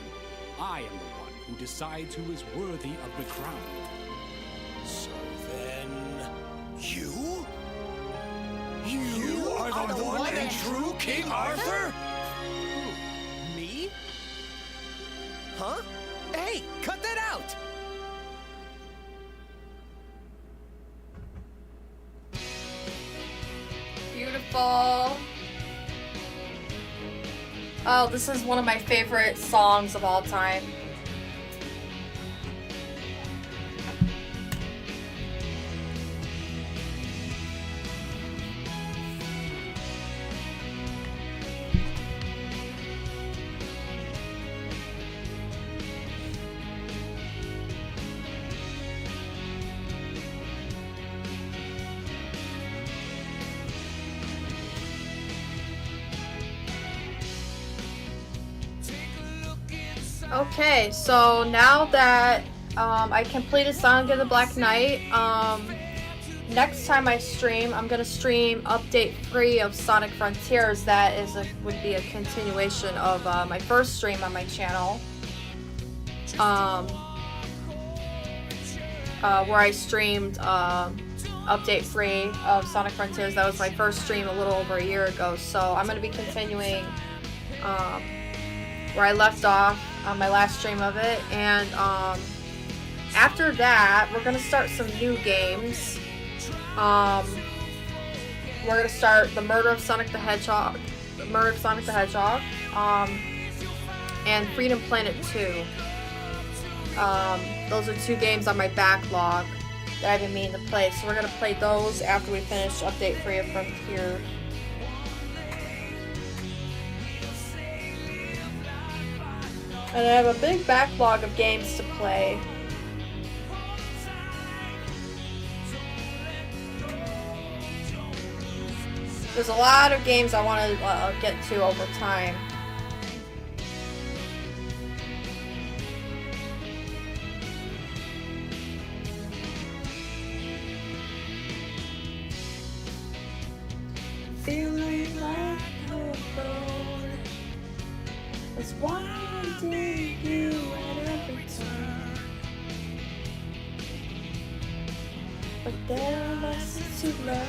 I am the one who decides who is worthy of the crown. So then, you? You are the one and true King Arthur? Me? Huh? Hey, cut that out! Beautiful. Oh, this is one of my favorite songs of all time. Okay, so now that I completed Sonic and the Black Knight, next time I stream, I'm gonna stream update 3 of Sonic Frontiers. That would be a continuation of my first stream on my channel. Where I streamed update 3 of Sonic Frontiers. That was my first stream a little over a year ago. So I'm gonna be continuing where I left off on my last stream of it, and after that, we're gonna start some new games. We're gonna start the Murder of Sonic the Hedgehog, and Freedom Planet 2. Those are 2 games on my backlog that I've been meaning to play. So we're gonna play those after we finish update 3 of Frontier. And I have a big backlog of games to play. There's a lot of games I want to get to over time. Feeling like a boy. That's why I dig you at every turn. But there are lessons to learn.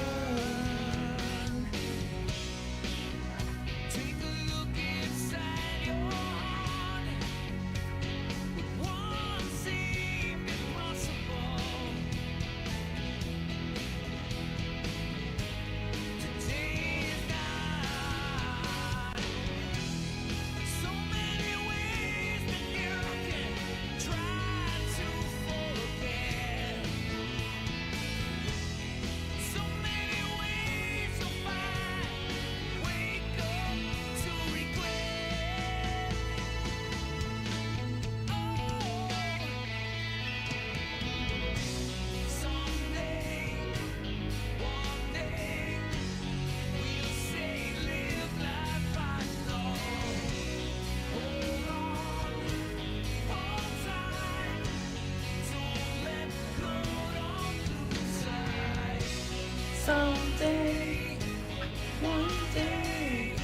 Someday, one day,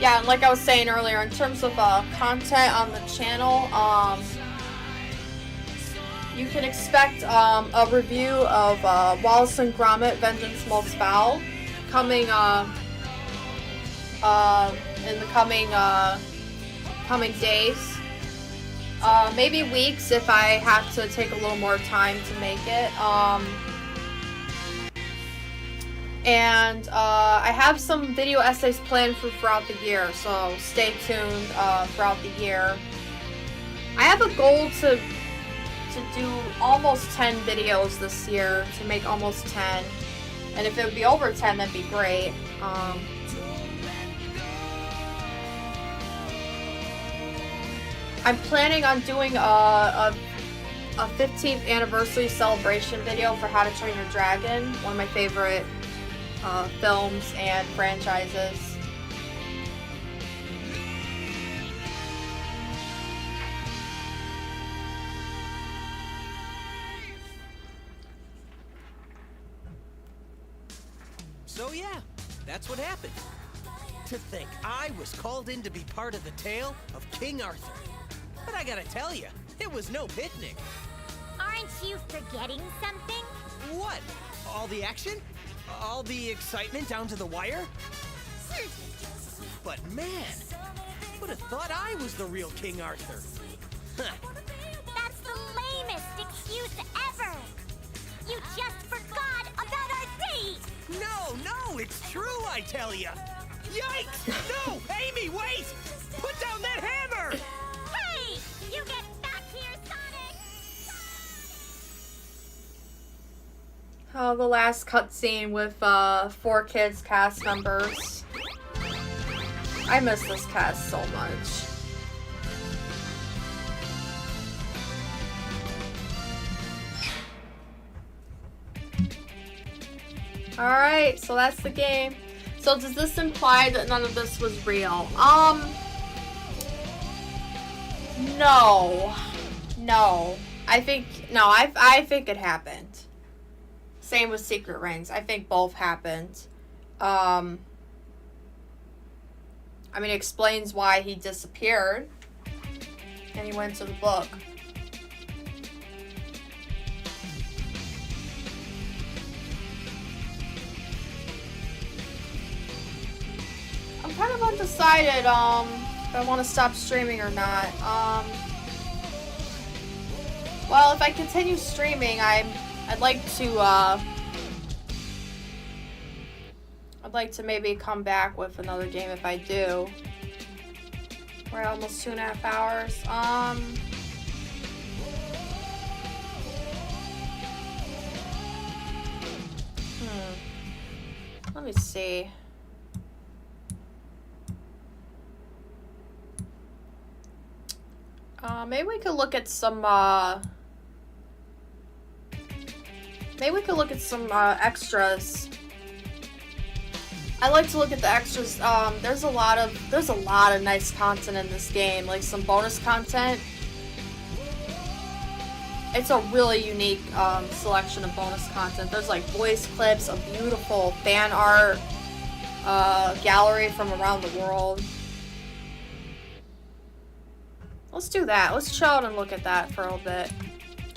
yeah, and like I was saying earlier, in terms of content on the channel, you can expect a review of Wallace and Gromit: Vengeance Most Foul coming in the coming days, maybe weeks if I have to take a little more time to make it. And I have some video essays planned for throughout the year, so stay tuned throughout the year. I have a goal to do almost 10 videos this year, to make almost 10. And if it would be over 10, that'd be great. I'm planning on doing a 15th anniversary celebration video for How to Train Your Dragon, one of my favorite films and franchises. So yeah, that's what happened. To think I was called in to be part of the tale of King Arthur. But I gotta tell you, it was no picnic. Aren't you forgetting something? What? All the action? All the excitement down to the wire? But man, would have thought I was the real King Arthur. Huh. That's the lamest true, I tell ya! Yikes! No! Amy, wait! Put down that hammer! Hey! You get back here, Sonic! Oh, the last cutscene with 4 kids cast members. I miss this cast so much. Alright, so that's the game. So does this imply that none of this was real? No. No. I think it happened. Same with Secret Rings. I think both happened. I mean, it explains why he disappeared. And he went to the book. I'm kind of undecided, if I want to stop streaming or not. Well, if I continue streaming, I'd like to maybe come back with another game if I do. We're at almost 2.5 hours. Let me see. Maybe we could look at some, extras. I like to look at the extras. There's a lot of nice content in this game, like some bonus content. It's a really unique selection of bonus content. There's like voice clips, a beautiful fan art gallery from around the world. Let's do that. Let's chill out and look at that for a little bit.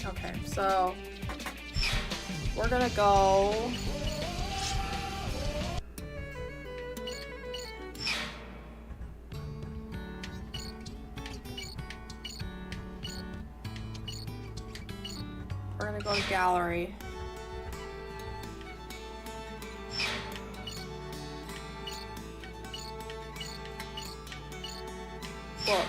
Okay, so we're gonna go. We're gonna go to gallery. Book.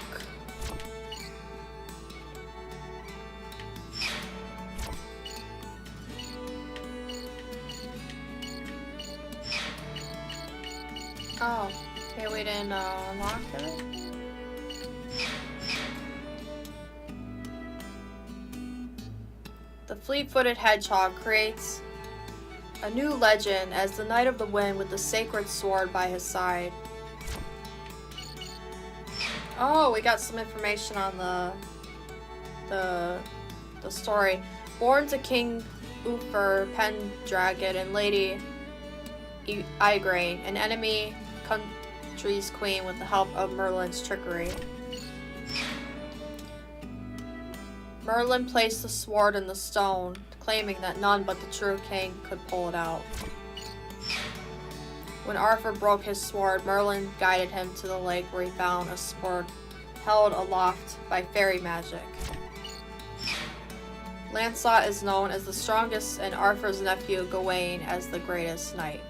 Oh, okay, we didn't unlock it. The fleet-footed hedgehog creates a new legend as the Knight of the Wind with the sacred sword by his side. Oh, we got some information on the story. Born to King Uther Pendragon and Lady Igraine, an enemy country's queen with the help of Merlin's trickery. Merlin placed the sword in the stone, claiming that none but the true king could pull it out. When Arthur broke his sword, Merlin guided him to the lake where he found a sword held aloft by fairy magic. Lancelot is known as the strongest and Arthur's nephew Gawain as the greatest knight.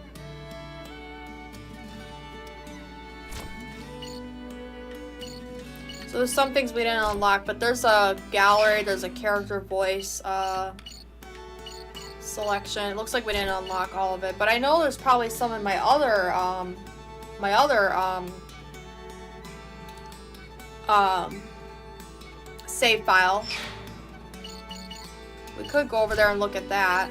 So there's some things we didn't unlock, but there's a gallery, there's a character voice selection. It looks like we didn't unlock all of it, but I know there's probably some in my other save file. We could go over there and look at that.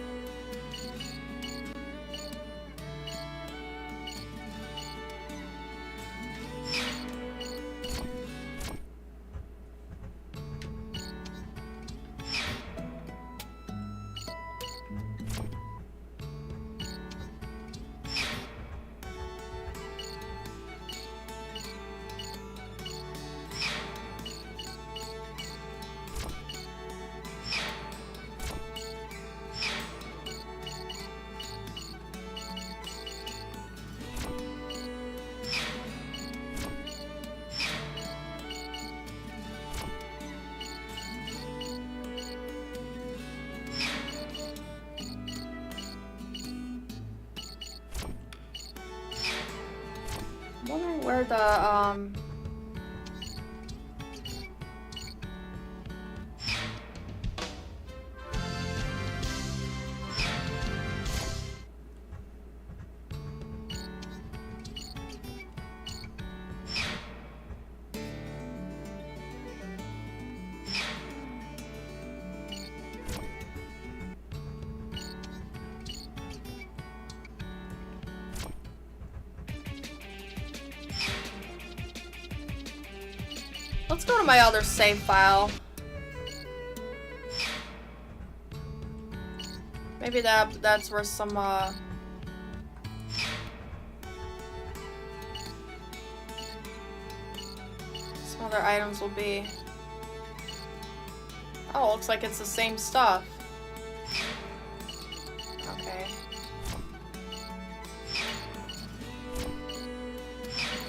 Where are the let's go to my other save file. Maybe that's where some other items will be. Oh, looks like it's the same stuff. Okay.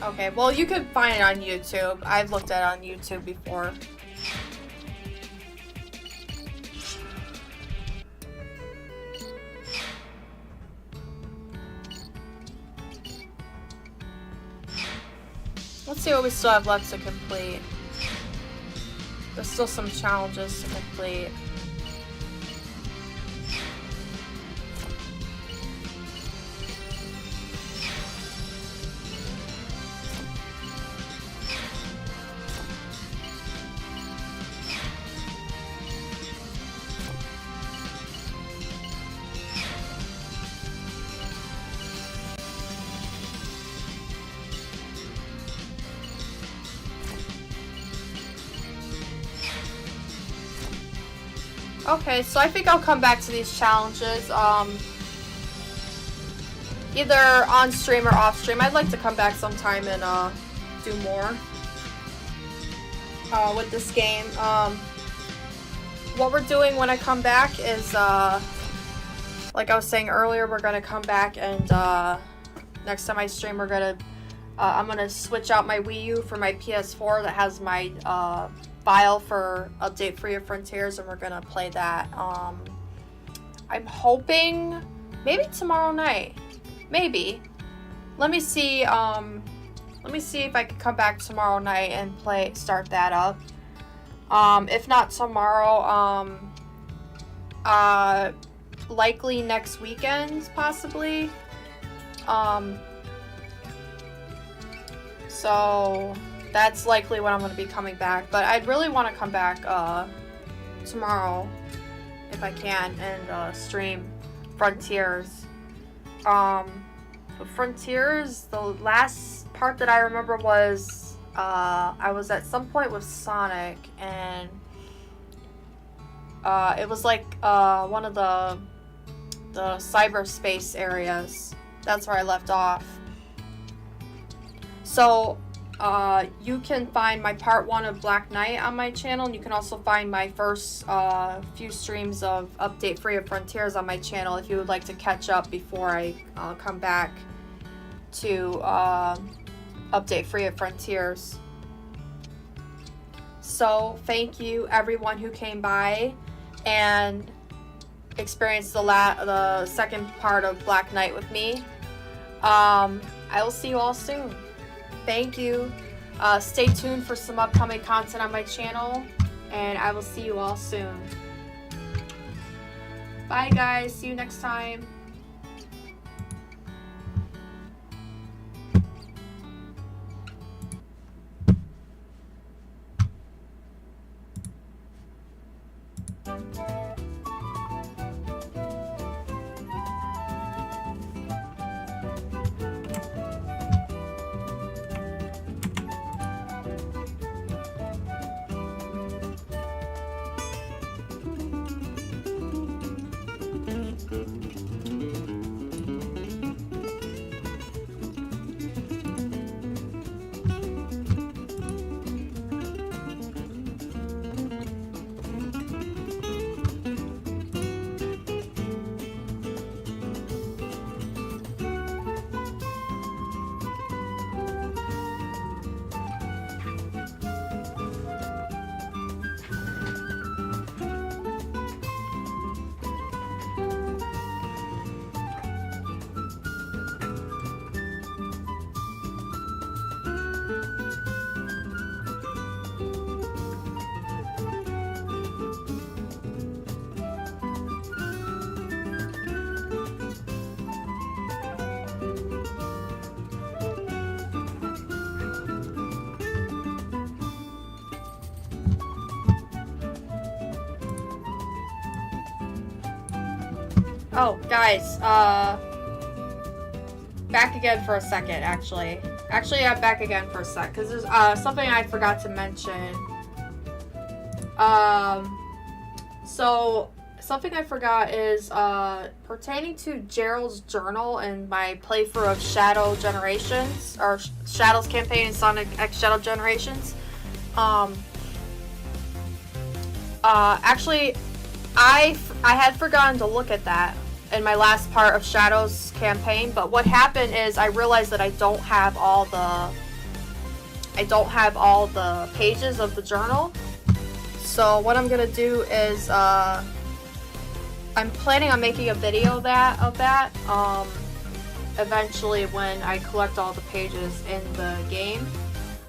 Okay, well, you could find it on YouTube. I've looked at it on YouTube before. Let's see what we still have left to complete. There's still some challenges to complete. Okay, so I think I'll come back to these challenges, either on stream or off stream. I'd like to come back sometime and do more with this game. What we're doing when I come back is, like I was saying earlier, we're gonna come back and next time I stream, we're gonna I'm gonna switch out my Wii U for my PS4 that has my file for Update Free of Frontiers, and we're gonna play that. I'm hoping maybe tomorrow night. Maybe. Let me see if I can come back tomorrow night and start that up. If not tomorrow, likely next weekend, possibly. So that's likely when I'm going to be coming back, but I'd really want to come back tomorrow if I can and stream Frontiers. Frontiers, the last part that I remember was I was at some point with Sonic, and it was like one of the cyberspace areas. That's where I left off. So you can find my part 1 of Black Knight on my channel, and you can also find my first few streams of Update Free of Frontiers on my channel if you would like to catch up before I come back to Update Free of Frontiers. So thank you everyone who came by and experienced the second part of Black Knight with me. I will see you all soon. Thank you. Stay tuned for some upcoming content on my channel, and I will see you all soon. Bye guys, see you next time. Oh, guys, back again for a second, actually. Actually, I'm back again for a sec, because there's, something I forgot to mention. So, something I forgot is, pertaining to Gerald's journal and my playthrough of Shadow Generations, or Shadow's campaign in Sonic X Shadow Generations. Actually, I had forgotten to look at that in my last part of Shadow's campaign, but what happened is I realized that I don't have all the pages of the journal. So what I'm gonna do is I'm planning on making a video of that eventually when I collect all the pages in the game.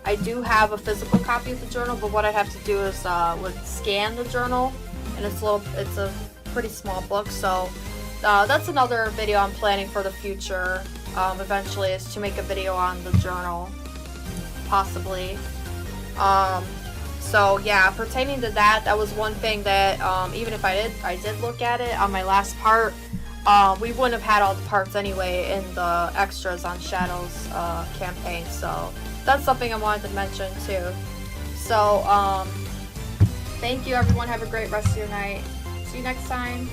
I do have a physical copy of the journal, but what I have to do is would scan the journal, and it's a pretty small book, so that's another video I'm planning for the future. Eventually, is to make a video on the journal, possibly. So yeah, pertaining to that, that was one thing that even if I did look at it on my last part, we wouldn't have had all the parts anyway in the extras on Shadow's campaign. So that's something I wanted to mention too. So thank you everyone. Have a great rest of your night. See you next time.